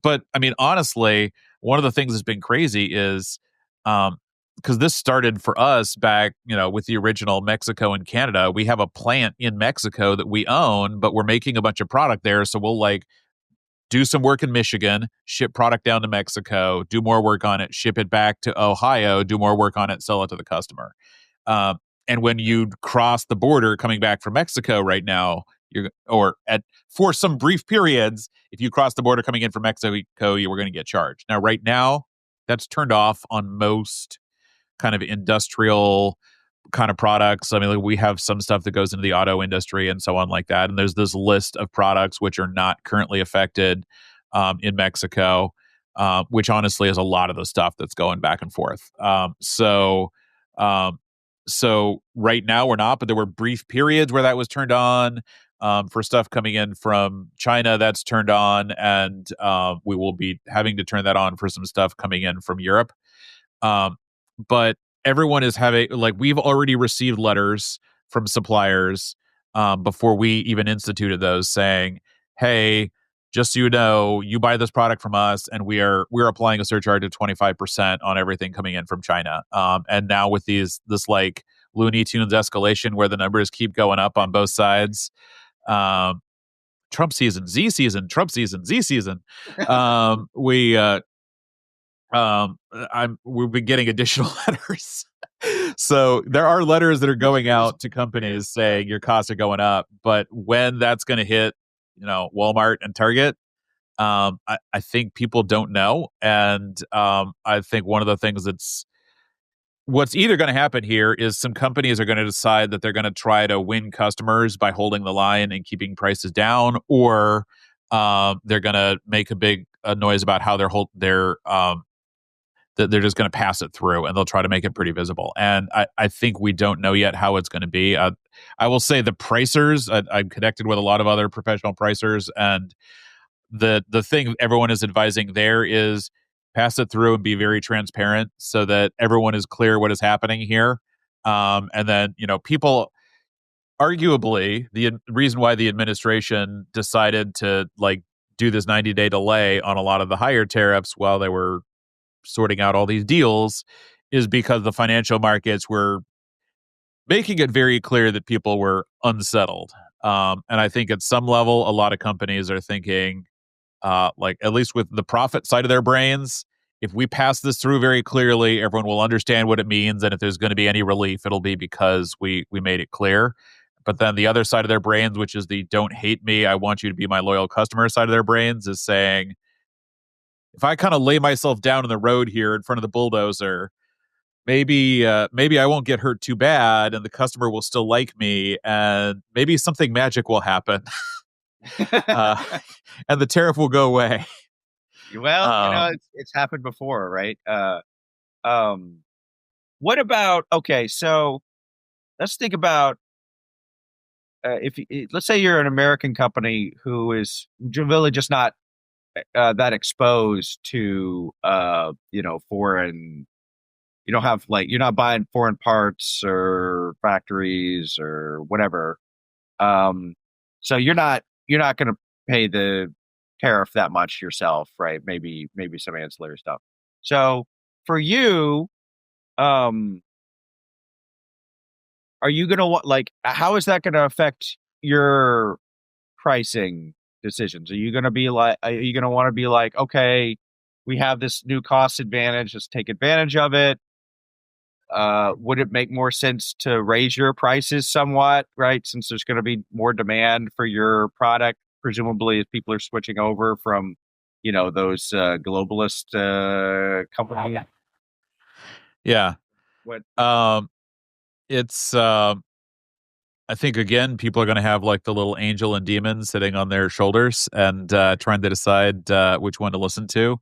But I mean, honestly, one of the things that's been crazy is because this started for us back, with the original Mexico and Canada. We have a plant in Mexico that we own, but we're making a bunch of product there. So we'll do some work in Michigan, ship product down to Mexico, do more work on it, ship it back to Ohio, do more work on it, sell it to the customer. And when you cross the border coming back from Mexico right now, for some brief periods, if you cross the border coming in from Mexico, you were going to get charged. Now, right now, that's turned off on most kind of industrial kind of products. I mean, like, we have some stuff that goes into the auto industry and so on like that. And there's this list of products which are not currently affected in Mexico, which honestly is a lot of the stuff that's going back and forth. So right now we're not, but there were brief periods where that was turned on. For stuff coming in from China, that's turned on, and we will be having to turn that on for some stuff coming in from Europe. But everyone is having, we've already received letters from suppliers before we even instituted those saying, "Hey, just so you know, you buy this product from us, and we're applying a surcharge of 25% on everything coming in from China." And now with this Looney Tunes escalation where the numbers keep going up on both sides. Trump season, Z season, Trump season, Z season. We've been getting additional letters. So there are letters that are going out to companies saying your costs are going up, but when that's going to hit, Walmart and Target, I think people don't know. And I think one of the things what's either going to happen here is some companies are going to decide that they're going to try to win customers by holding the line and keeping prices down, or they're going to make a big noise about how that they're just going to pass it through, and they'll try to make it pretty visible. And I think we don't know yet how it's going to be. I will say the pricers, I'm connected with a lot of other professional pricers, and the thing everyone is advising there is pass it through and be very transparent so that everyone is clear what is happening here. And then, people, arguably, the reason why the administration decided to do this 90-day delay on a lot of the higher tariffs while they were sorting out all these deals is because the financial markets were making it very clear that people were unsettled. And I think at some level, a lot of companies are thinking, at least with the profit side of their brains, if we pass this through very clearly, everyone will understand what it means. And if there's going to be any relief, it'll be because we made it clear. But then the other side of their brains, which is the don't hate me, I want you to be my loyal customer side of their brains, is saying, if I kind of lay myself down in the road here in front of the bulldozer, maybe I won't get hurt too bad, and the customer will still like me, and maybe something magic will happen, and the tariff will go away. Well, it's happened before, right? What about, okay, so let's think about let's say you're an American company who is really just not that exposed to foreign. You don't have you're not buying foreign parts or factories or whatever. So you're not going to pay the tariff that much yourself, right? Maybe some ancillary stuff. So for you, are you going to how is that going to affect your pricing decisions? Are you going to want to be like, okay, we have this new cost advantage, let's take advantage of it? Would it make more sense to raise your prices somewhat, right? Since there's going to be more demand for your product, presumably as people are switching over from, those globalist companies. Yeah. What? It's I think, again, people are going to have like the little angel and demon sitting on their shoulders and trying to decide which one to listen to.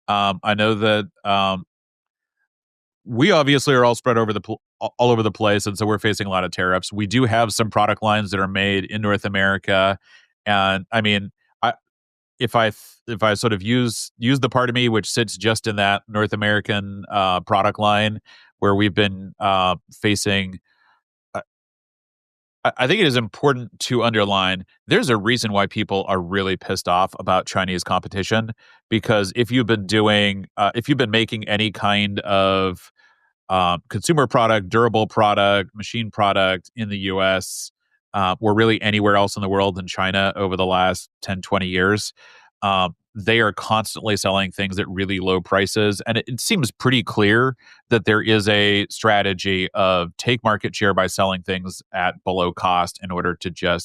I know that we obviously are all spread over all over the place, and so we're facing a lot of tariffs. We do have some product lines that are made in North America, and I mean, if I sort of use the part of me which sits just in that North American product line where we've been facing. I think it is important to underline there's a reason why people are really pissed off about Chinese competition, because if you've been making any kind of consumer product, durable product, machine product in the US, or really anywhere else in the world than China over the last 10, 20 years, they are constantly selling things at really low prices. And it seems pretty clear that there is a strategy of take market share by selling things at below cost in order to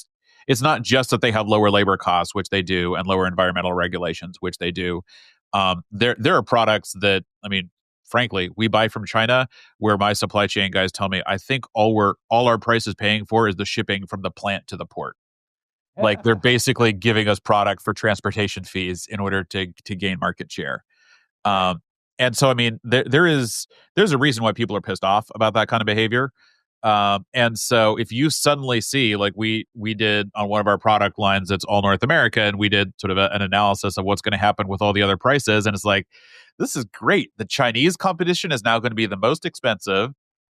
it's not just that they have lower labor costs, which they do, and lower environmental regulations, which they do. There are products that, I mean, frankly, we buy from China where my supply chain guys tell me, I think all our price is paying for is the shipping from the plant to the port. Like they're basically giving us product for transportation fees in order to gain market share. And so, I mean, there's a reason why people are pissed off about that kind of behavior. And so if you suddenly see, like we did on one of our product lines that's all North America, and we did sort of an analysis of what's going to happen with all the other prices. And it's like, this is great. The Chinese competition is now going to be the most expensive.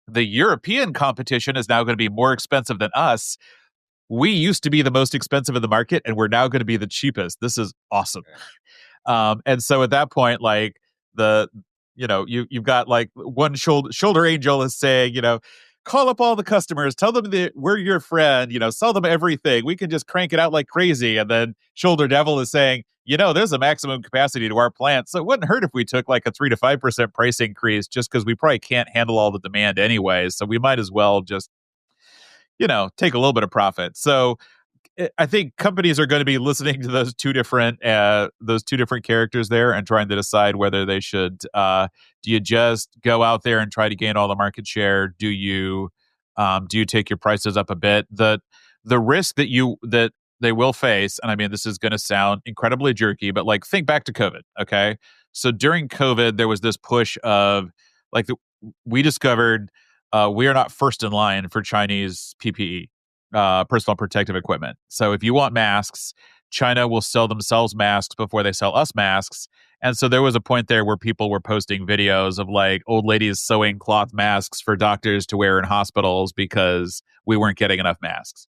The European competition is now going to be more expensive than us. We used to be the most expensive in the market, and we're now going to be the cheapest. This is awesome. And so at that point, like you've got like one shoulder angel is saying, call up all the customers, tell them that we're your friend, sell them everything. We can just crank it out like crazy. And then shoulder devil is saying, there's a maximum capacity to our plant. So it wouldn't hurt if we took like a 3 to 5% price increase, just because we probably can't handle all the demand anyways. So we might as well just take a little bit of profit. So I think companies are going to be listening to those two different characters there and trying to decide whether they should. Do you just go out there and try to gain all the market share? Do you take your prices up a bit? The risk that they will face, and I mean, this is going to sound incredibly jerky, but like think back to COVID. Okay, so during COVID, there was this push of we discovered. We are not first in line for Chinese PPE, personal protective equipment. So if you want masks, China will sell themselves masks before they sell us masks. And so there was a point there where people were posting videos of like old ladies sewing cloth masks for doctors to wear in hospitals because we weren't getting enough masks.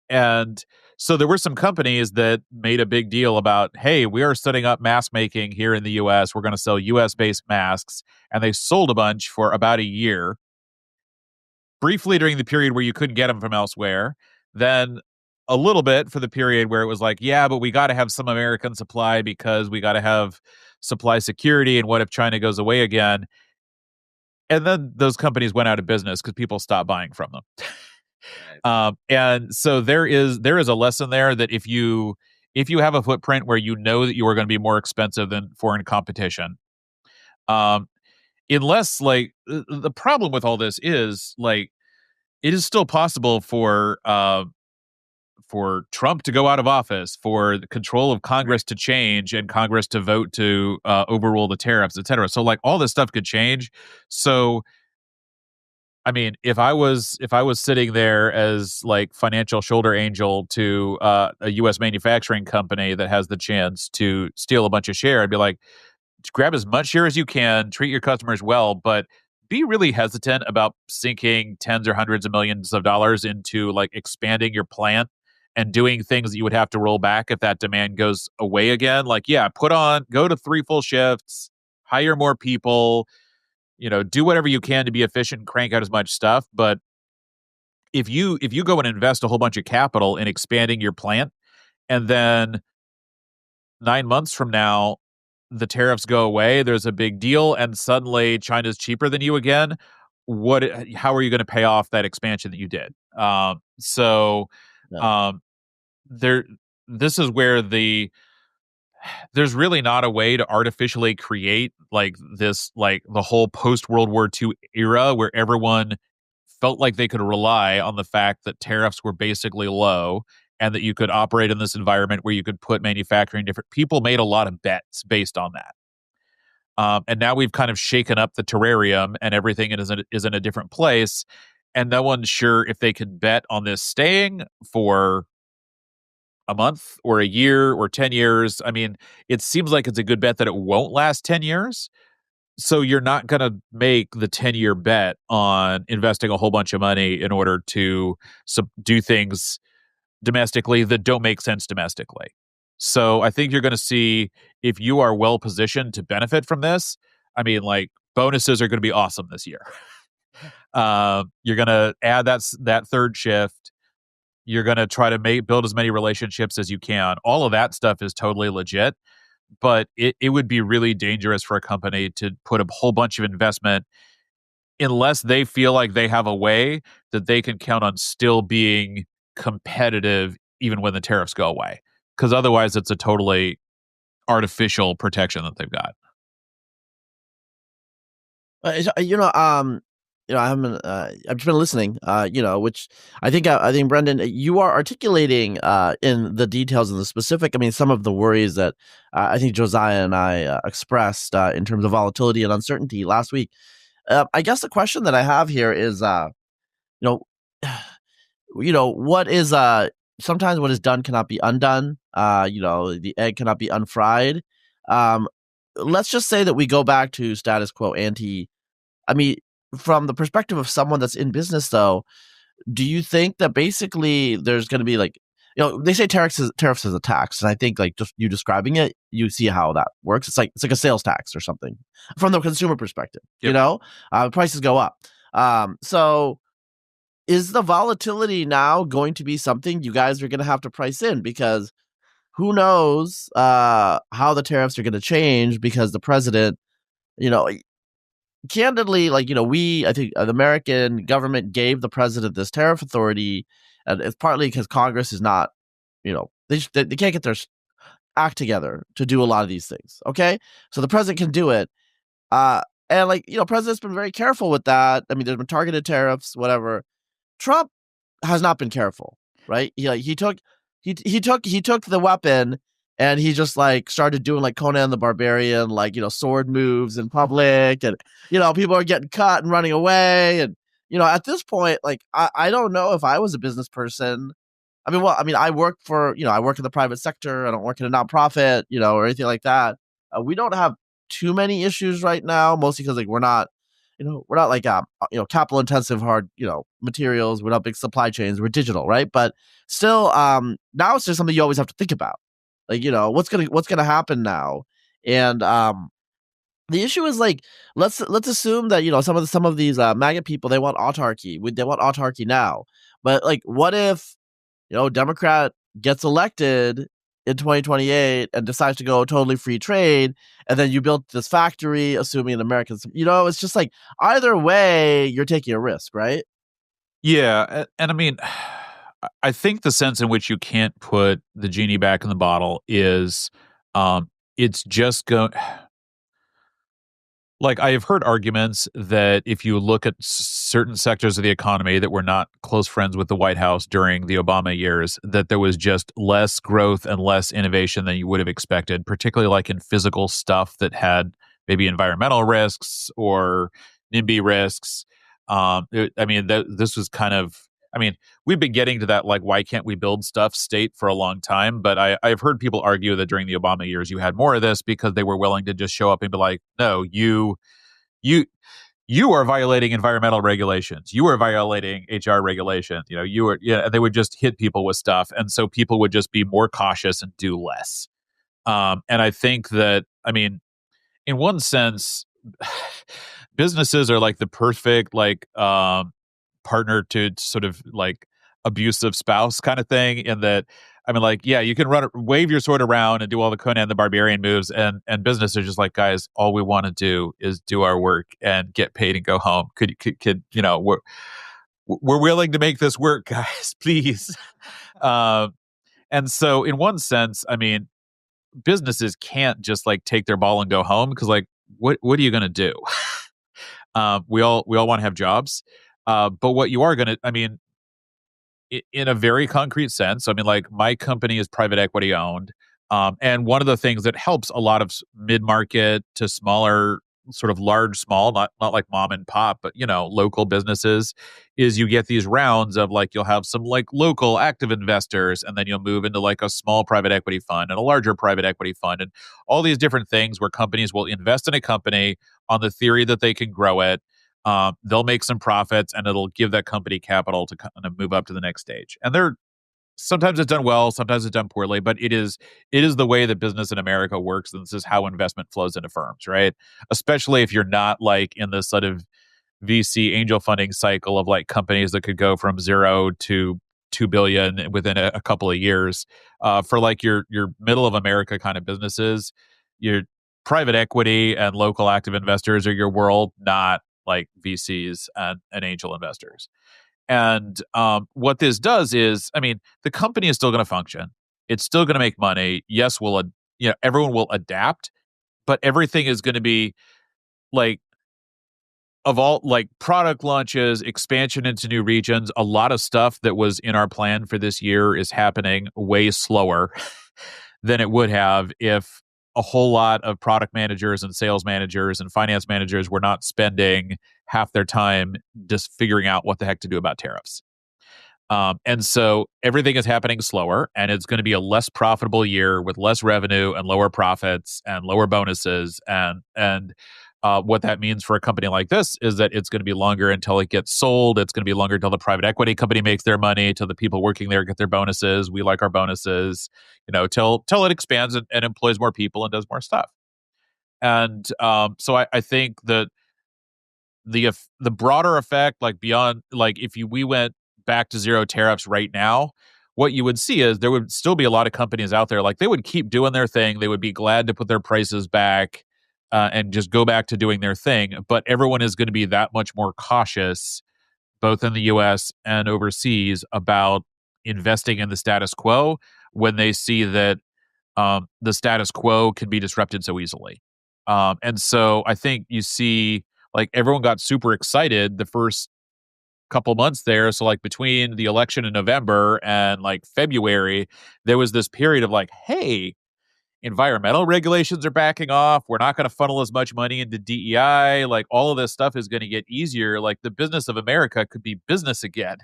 And so there were some companies that made a big deal about, hey, we are setting up mask making here in the US. We're going to sell US-based masks. And they sold a bunch for about a year, briefly during the period where you couldn't get them from elsewhere. Then a little bit for the period where it was like, yeah, but we got to have some American supply because we got to have supply security. And what if China goes away again? and then those companies went out of business because people stopped buying from them. And so there is a lesson there that if you have a footprint where you know that you are going to be more expensive than foreign competition, unless like the problem with all this is like it is still possible for Trump to go out of office, for the control of Congress to change and Congress to vote to overrule the tariffs, et cetera. So like all this stuff could change. So I mean, if I was sitting there as like financial shoulder angel to a U.S. manufacturing company that has the chance to steal a bunch of share, I'd be like, grab as much share as you can, treat your customers well, but be really hesitant about sinking tens or hundreds of millions of dollars into like expanding your plant and doing things that you would have to roll back if that demand goes away again. Like, yeah, go to 3 full shifts, hire more people, do whatever you can to be efficient and crank out as much stuff. But if you go and invest a whole bunch of capital in expanding your plant, and then 9 months from now, the tariffs go away, there's a big deal, and suddenly China's cheaper than you again, how are you going to pay off that expansion that you did? So Yeah. this is where there's really not a way to artificially create like this, like the whole post World War II era where everyone felt like they could rely on the fact that tariffs were basically low and that you could operate in this environment where you could put manufacturing different. People made a lot of bets based on that. And now we've kind of shaken up the terrarium and everything is in a different place. And no one's sure if they can bet on this staying for a month or a year or 10 years. I mean, it seems like it's a good bet that it won't last 10 years. So you're not going to make the 10-year bet on investing a whole bunch of money in order to do things domestically that don't make sense domestically. So I think you're going to see, if you are well positioned to benefit from this, I mean, like bonuses are going to be awesome this year. You're going to add that third shift. You're going to try to build as many relationships as you can. All of that stuff is totally legit, but it would be really dangerous for a company to put a whole bunch of investment unless they feel like they have a way that they can count on still being competitive even when the tariffs go away. Because otherwise it's a totally artificial protection that they've got. I haven't. I've just been listening. Which I think Brendan, you are articulating in the details and the specific. I mean, some of the worries that I think Josiah and I expressed in terms of volatility and uncertainty last week. I guess the question that I have here is, what is sometimes what is done cannot be undone. The egg cannot be unfried. Let's just say that we go back to status quo ante. I mean, from the perspective of someone that's in business, though, do you think that basically there's going to be like, they say tariffs is a tax, and I think like just you describing it, you see how that works. It's like a sales tax or something from the consumer perspective. Yep. Prices go up. So is the volatility now going to be something you guys are going to have to price in? Because who knows how the tariffs are going to change, because the president, candidly, I think the American government gave the president this tariff authority, and it's partly because Congress is not, they can't get their act together to do a lot of these things. Okay, so the president can do it, and president's been very careful with that. I mean, there's been targeted tariffs, whatever. Trump has not been careful, right? He took the weapon. And he just like started doing like Conan the Barbarian, sword moves in public, and people are getting cut and running away. And at this point, like I don't know if I was a business person. I work I work in the private sector. I don't work in a nonprofit, or anything like that. We don't have too many issues right now, mostly because like we're not like capital intensive hard materials. We're not big supply chains. We're digital, right? But still, now it's just something you always have to think about. Like, what's gonna happen now? And the issue is like, let's assume that some of these MAGA people, they want autarky. They want autarky now. But like, what if Democrat gets elected in 2028 and decides to go totally free trade, and then you built this factory assuming Americans, it's just like either way you're taking a risk, right? Yeah, and I mean, I think the sense in which you can't put the genie back in the bottle is, it's just going. Like, I have heard arguments that if you look at certain sectors of the economy that were not close friends with the White House during the Obama years, that there was just less growth and less innovation than you would have expected, particularly like in physical stuff that had maybe environmental risks or NIMBY risks. This was kind of, I mean, we've been getting to that, like, why can't we build stuff state for a long time. But I've heard people argue that during the Obama years, you had more of this because they were willing to just show up and be like, no, you are violating environmental regulations. You are violating HR regulations. And they would just hit people with stuff. And so people would just be more cautious and do less. And I think that, I mean, in one sense, businesses are like the perfect, like, partner to sort of like abusive spouse kind of thing, in that, I mean, like, yeah, you can wave your sword around and do all the Conan the Barbarian moves, and business are just like, guys, all we want to do is do our work and get paid and go home. Could we're willing to make this work, guys, please. And so in one sense, I mean, businesses can't just like take their ball and go home, because like, what are you going to do? We all want to have jobs. But what you are going to, I mean, in a very concrete sense, I mean, like, my company is private equity owned. And one of the things that helps a lot of mid-market to smaller, sort of small, not like mom and pop, but, local businesses, is you get these rounds of, like, you'll have some like local active investors, and then you'll move into like a small private equity fund and a larger private equity fund, and all these different things where companies will invest in a company on the theory that they can grow it. They'll make some profits, and it'll give that company capital to kind of move up to the next stage. And sometimes it's done well, sometimes it's done poorly, but it is the way that business in America works, and this is how investment flows into firms, right? Especially if you're not like in this sort of VC angel funding cycle of like companies that could go from 0 to 2 billion within a couple of years. For like your middle of America kind of businesses, your private equity and local active investors are your world, not like VCs and angel investors. And what this does is, I mean, the company is still going to function. It's still going to make money. Yes, everyone will adapt, but everything is going to be like, of all like product launches, expansion into new regions, a lot of stuff that was in our plan for this year is happening way slower than it would have if a whole lot of product managers and sales managers and finance managers were not spending half their time just figuring out what the heck to do about tariffs. And so everything is happening slower, and it's going to be a less profitable year with less revenue and lower profits and lower bonuses. And what that means for a company like this is that it's going to be longer until it gets sold. It's going to be longer until the private equity company makes their money, till the people working there get their bonuses. We like our bonuses, till it expands and employs more people and does more stuff. And so I think that the broader effect, like beyond, like if we went back to zero tariffs right now, what you would see is there would still be a lot of companies out there, like they would keep doing their thing. They would be glad to put their prices back and just go back to doing their thing. But everyone is going to be that much more cautious, both in the US and overseas, about investing in the status quo when they see that the status quo can be disrupted so easily. And so I think you see, like, everyone got super excited the first couple months there. So like between the election in November and like February, there was this period of like, hey, environmental regulations are backing off. We're not going to funnel as much money into DEI. Like, all of this stuff is going to get easier. Like, the business of America could be business again.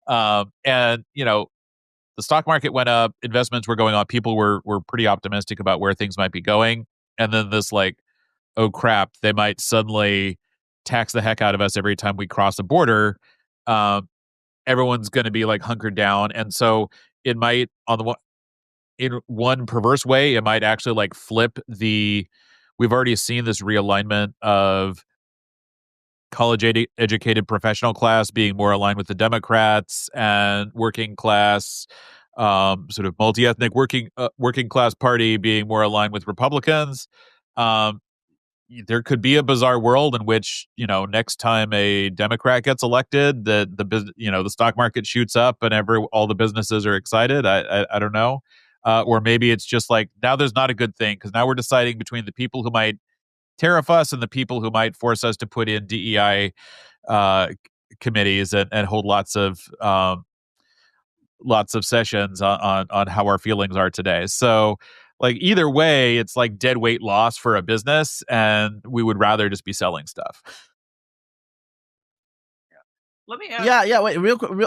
And the stock market went up, investments were going up. People were pretty optimistic about where things might be going. And then this like, oh crap, they might suddenly tax the heck out of us every time we cross a border. Everyone's going to be like hunkered down. And so it might, in one perverse way, it might actually like flip we've already seen this realignment of college educated professional class being more aligned with the Democrats, and working class sort of multi-ethnic working class party being more aligned with Republicans. Um, there could be a bizarre world in which, next time a Democrat gets elected, the stock market shoots up and all the businesses are excited. I don't know. Or maybe it's just like, now there's not a good thing because now we're deciding between the people who might tariff us and the people who might force us to put in DEI committees and hold lots of sessions on how our feelings are today. So like either way, it's like dead weight loss for a business, and we would rather just be selling stuff. Let me ask. Yeah. Wait,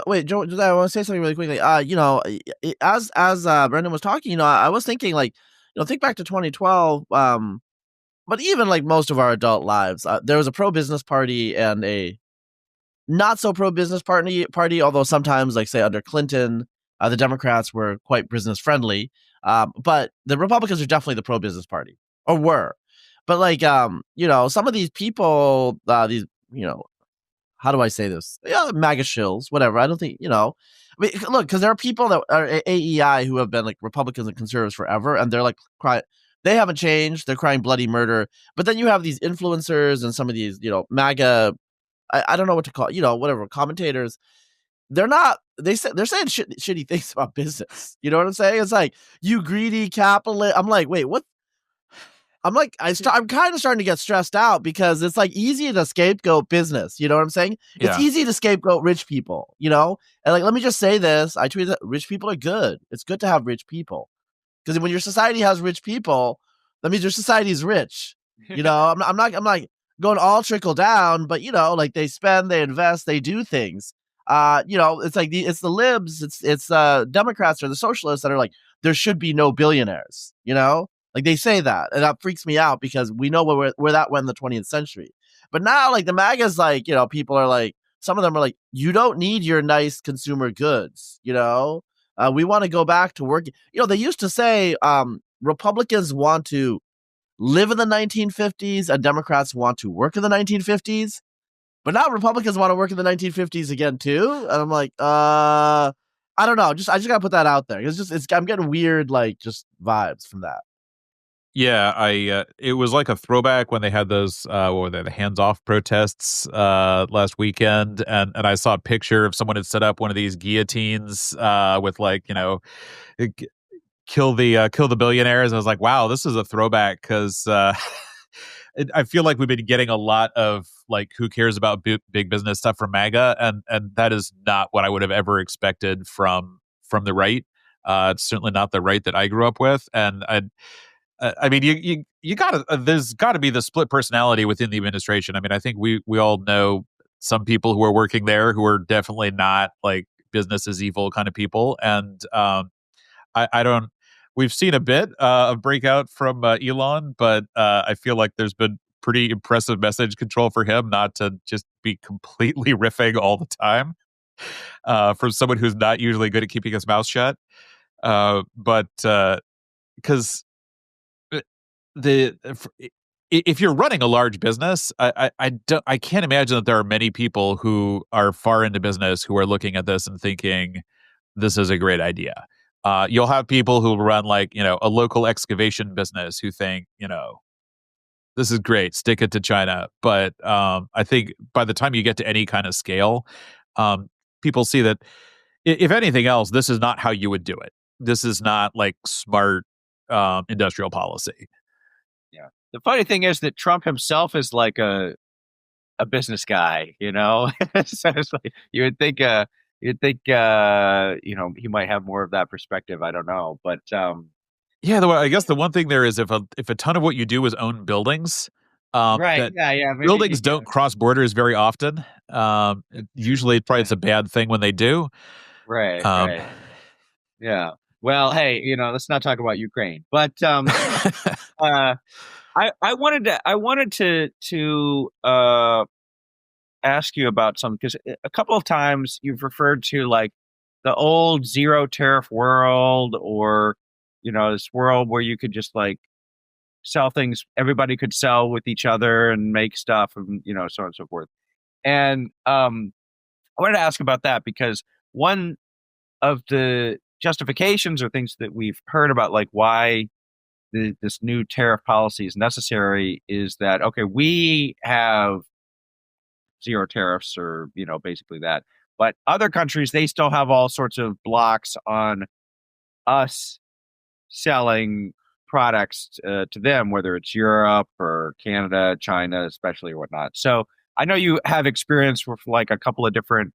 wait, Joe. I want to say something really quickly. As Brendan was talking, I was thinking like, think back to 2012. But even like most of our adult lives, there was a pro-business party and a not so pro-business party. Although sometimes, like say under Clinton, the Democrats were quite business friendly. But the Republicans are definitely the pro-business party, or were. But like, some of these people, how do I say this? Yeah, MAGA shills, whatever. I don't think, I mean, look, because there are people that are AEI who have been like Republicans and conservatives forever, and they're like crying. They haven't changed. They're crying bloody murder. But then you have these influencers and some of these, MAGA, I don't know what to call, whatever, commentators. They're not, they're saying shitty things about business. You know what I'm saying? It's like, you greedy capitalist. I'm like, wait, what? I'm like, I'm kind of starting to get stressed out because it's like easy to scapegoat business. You know what I'm saying? Yeah. It's easy to scapegoat rich people, And like, let me just say this. I tweeted that rich people are good. It's good to have rich people. Because when your society has rich people, that means your society is rich. I'm not going all trickle down, but like they spend, they invest, they do things. It's like it's the libs, it's Democrats or the socialists that are like, there should be no billionaires, Like they say that, and that freaks me out because we know where that went in the 20th century. But now, like the MAGAs, like, people are like, some of them are like, you don't need your nice consumer goods, we want to go back to work. They used to say Republicans want to live in the 1950s and Democrats want to work in the 1950s. But now Republicans want to work in the 1950s again too. And I'm like, I don't know. I just gotta put that out there. I'm getting weird, like just vibes from that. Yeah, it was like a throwback when they had those what were they, the hands-off protests last weekend, and I saw a picture of someone had set up one of these guillotines with like, kill the billionaires. And I was like, wow, this is a throwback because I feel like we've been getting a lot of like, who cares about big business stuff from MAGA, and that is not what I would have ever expected from the right. It's certainly not the right that I grew up with, and I mean, you gotta there's got to be the split personality within the administration. I mean, I think we all know some people who are working there who are definitely not like business is evil kind of people, and I don't. We've seen a bit of breakout from Elon, but I feel like there's been pretty impressive message control for him not to just be completely riffing all the time. From someone who's not usually good at keeping his mouth shut, but because if you're running a large business, I can't imagine that there are many people who are far into business who are looking at this and thinking this is a great idea. You'll have people who run like, a local excavation business who think, this is great, stick it to China. But I think by the time you get to any kind of scale, people see that if anything else, this is not how you would do it. This is not like smart industrial policy. Yeah. The funny thing is that Trump himself is like a business guy, so it's like, you'd think, he might have more of that perspective. I don't know, but yeah, I guess the one thing there is if a ton of what you do is own buildings, right? Yeah. Maybe, buildings don't cross borders very often. Usually, it's a bad thing when they do. Right. Right. Yeah. Well, hey, let's not talk about Ukraine, but I wanted to ask you about something, because a couple of times you've referred to like the old zero tariff world, or this world where you could just like sell things, everybody could sell with each other and make stuff, and so on and so forth. And I wanted to ask about that because one of the justifications or things that we've heard about, like why this new tariff policy is necessary, is that okay, we have zero tariffs, or basically that, but other countries, they still have all sorts of blocks on us selling products to them, whether it's Europe or Canada, China, especially, or whatnot. So I know you have experience with like a couple of different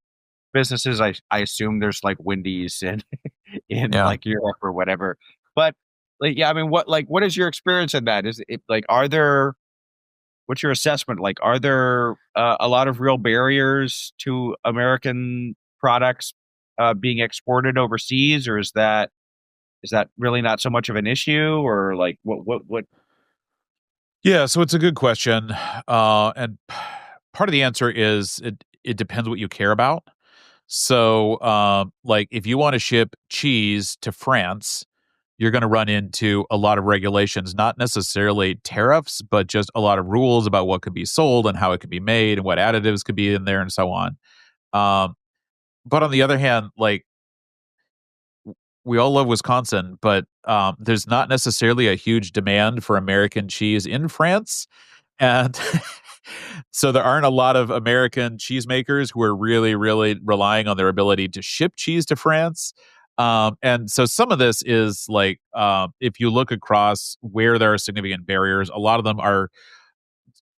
businesses. I assume there's like Wendy's in Yeah. like Europe or whatever. But like, yeah, I mean, what is your experience in that? Is it like, what's your assessment? Like, are there a lot of real barriers to American products being exported overseas, or is that really not so much of an issue, or like what? Yeah, so it's a good question. And part of the answer is it depends what you care about. So, like if you want to ship cheese to France, you're going to run into a lot of regulations, not necessarily tariffs, but just a lot of rules about what could be sold and how it could be made and what additives could be in there and so on. Um, but on the other hand, like we all love Wisconsin, but there's not necessarily a huge demand for American cheese in France. And so there aren't a lot of American cheesemakers who are really, really relying on their ability to ship cheese to France. And so some of this is like, if you look across where there are significant barriers, a lot of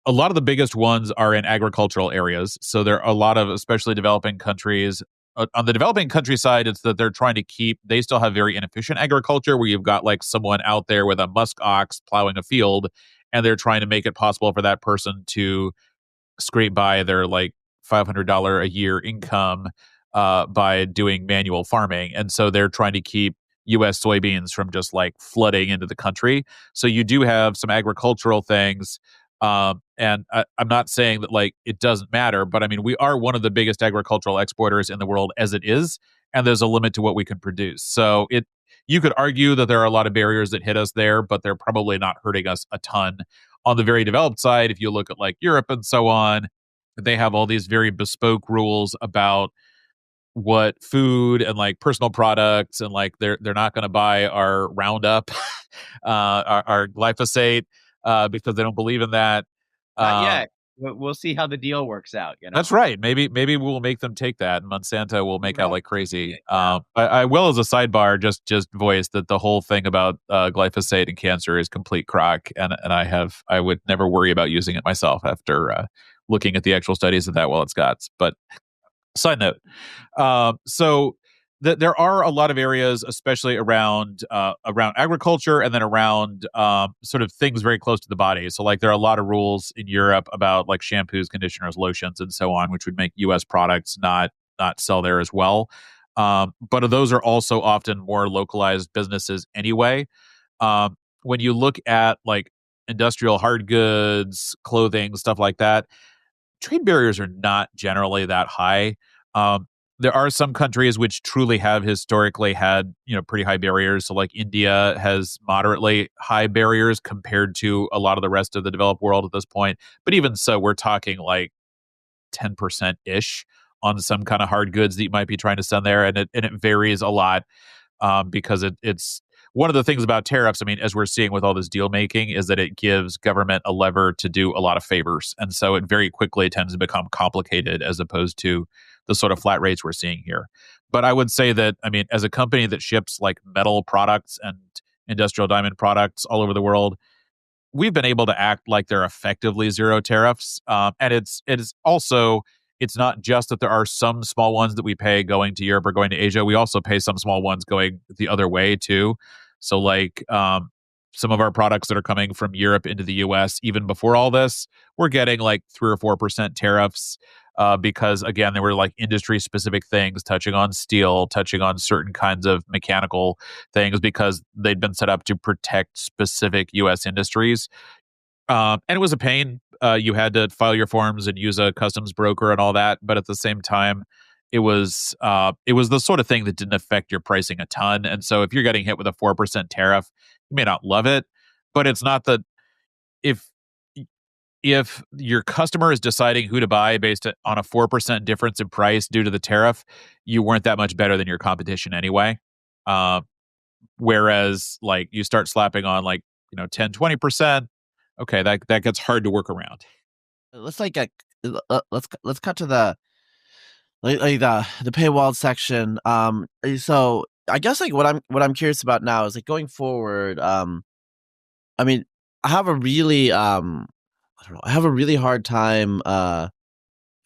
the biggest ones are in agricultural areas. So there are a lot of, especially developing countries. On the developing countryside, it's that they're trying to they still have very inefficient agriculture where you've got like someone out there with a musk ox plowing a field, and they're trying to make it possible for that person to scrape by their like $500 a year income by doing manual farming. And so they're trying to keep US soybeans from just like flooding into the country. So you do have some agricultural things. And I'm not saying that like it doesn't matter, but I mean, we are one of the biggest agricultural exporters in the world as it is. And there's a limit to what we can produce. So you could argue that there are a lot of barriers that hit us there, but they're probably not hurting us a ton. On the very developed side, if you look at like Europe and so on, they have all these very bespoke rules about what food and like personal products, and like they're not going to buy our Roundup, our glyphosate, because they don't believe in that. Not yet. We'll see how the deal works out. That's right. Maybe we'll make them take that, and Monsanto will make out like crazy. Yeah. I will, as a sidebar, just voice that the whole thing about glyphosate and cancer is complete crock, and I would never worry about using it myself after looking at the actual studies of that while it's got. But side note, so there are a lot of areas, especially around agriculture, and then around sort of things very close to the body. So like there are a lot of rules in Europe about like shampoos, conditioners, lotions, and so on, which would make U.S. products not sell there as well. But those are also often more localized businesses anyway. When you look at like industrial hard goods, clothing, stuff like that, trade barriers are not generally that high. There are some countries which truly have historically had, pretty high barriers. So like India has moderately high barriers compared to a lot of the rest of the developed world at this point. But even so, we're talking like 10% ish on some kind of hard goods that you might be trying to send there. And it varies a lot because it's one of the things about tariffs, I mean, as we're seeing with all this deal making, is that it gives government a lever to do a lot of favors. And so it very quickly tends to become complicated as opposed to the sort of flat rates we're seeing here. But I would say that, I mean, as a company that ships like metal products and industrial diamond products all over the world, we've been able to act like they're effectively zero tariffs. And it's also, it's not just that there are some small ones that we pay going to Europe or going to Asia. We also pay some small ones going the other way too. So like some of our products that are coming from Europe into the US, even before all this, we're getting like 3 or 4% tariffs because again, there were like industry specific things touching on steel, touching on certain kinds of mechanical things because they'd been set up to protect specific US industries. And it was a pain. You had to file your forms and use a customs broker and all that. But at the same time, it was the sort of thing that didn't affect your pricing a ton. And so if you're getting hit with a 4% tariff, you may not love it, but it's not that if your customer is deciding who to buy based on a 4% difference in price due to the tariff, you weren't that much better than your competition anyway. Whereas like you start slapping on like 10-20%, okay, that gets hard to work around. Let's let's cut to the the paywall section. So I guess like what I'm curious about now is like going forward. I mean, I have a really I don't know. I have a really hard time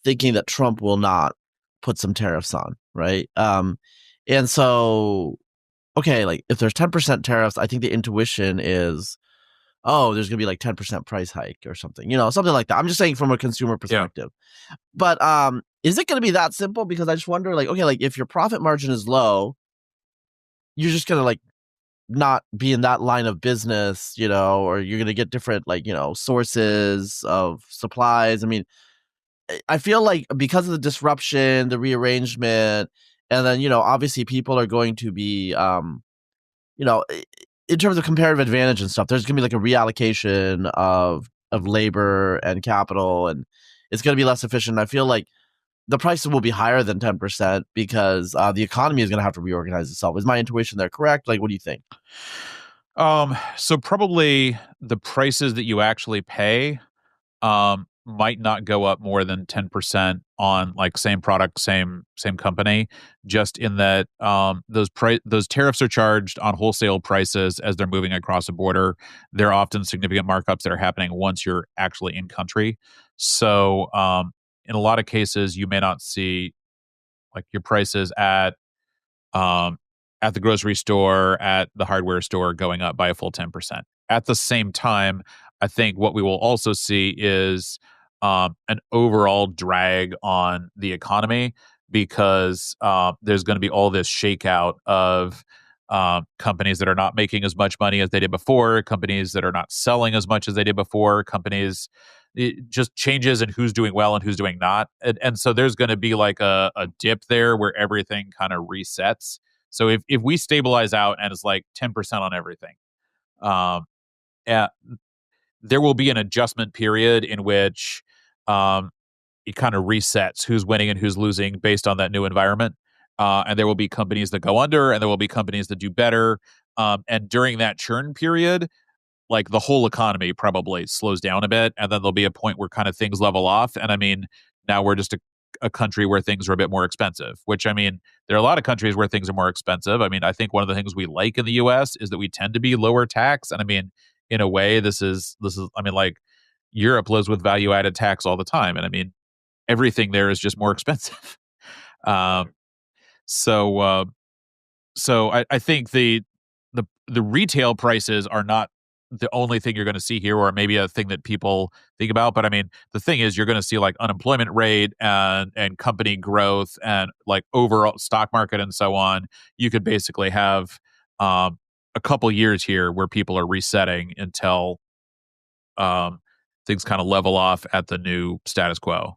thinking that Trump will not put some tariffs on, right? And so okay, like if there's 10% tariffs, I think the intuition is, oh, there's gonna be like 10% price hike or something, something like that. I'm just saying from a consumer perspective. But is it gonna be that simple? Because I just wonder, like, okay, like if your profit margin is low, you're just gonna like not be in that line of business, or you're gonna get different like, sources of supplies. I mean, I feel like because of the disruption, the rearrangement, and then, obviously people are going to be you know, in terms of comparative advantage and stuff, there's gonna be like a reallocation of labor and capital, and it's gonna be less efficient. I feel like the prices will be higher than 10% because the economy is gonna have to reorganize itself. Is my intuition there correct? Like, what do you think? So probably the prices that you actually pay might not go up more than 10% on like same product, same company, just in that those tariffs are charged on wholesale prices as they're moving across a border. There are often significant markups that are happening once you're actually in country. So in a lot of cases, you may not see like your prices um, at the grocery store, at the hardware store going up by a full 10%. At the same time, I think what we will also see is an overall drag on the economy because there's going to be all this shakeout of companies that are not making as much money as they did before, companies that are not selling as much as they did before, just changes in who's doing well and who's doing not. And so there's going to be like a dip there where everything kind of resets. So if we stabilize out and it's like 10% on everything, um, uh, there will be an adjustment period in which it kind of resets who's winning and who's losing based on that new environment. And there will be companies that go under and there will be companies that do better. And during that churn period, like the whole economy probably slows down a bit. And then there'll be a point where kind of things level off. And I mean, now we're just a country where things are a bit more expensive, which I mean, there are a lot of countries where things are more expensive. I mean, I think one of the things we like in the US is that we tend to be lower tax. And I mean, in a way, this is, I mean, like Europe lives with value added tax all the time. And I mean, everything there is just more expensive. Um, so, I think the retail prices are not the only thing you're going to see here, or maybe a thing that people think about. But I mean, the thing is, you're going to see like unemployment rate and company growth and like overall stock market and so on. You could basically have a couple years here where people are resetting until things kind of level off at the new status quo.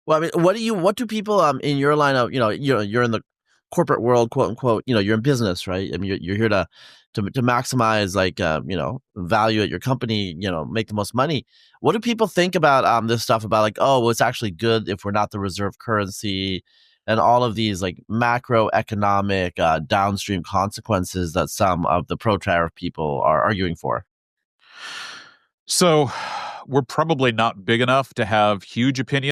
Well, I mean, what do people in your line of, you're in the corporate world, quote unquote, you're in business, right? I mean, you're here to maximize like value at your company, make the most money. What do people think about this stuff about like, oh, well, it's actually good if we're not the reserve currency, and all of these like macroeconomic downstream consequences that some of the pro-tariff people are arguing for? So we're probably not big enough to have huge opinions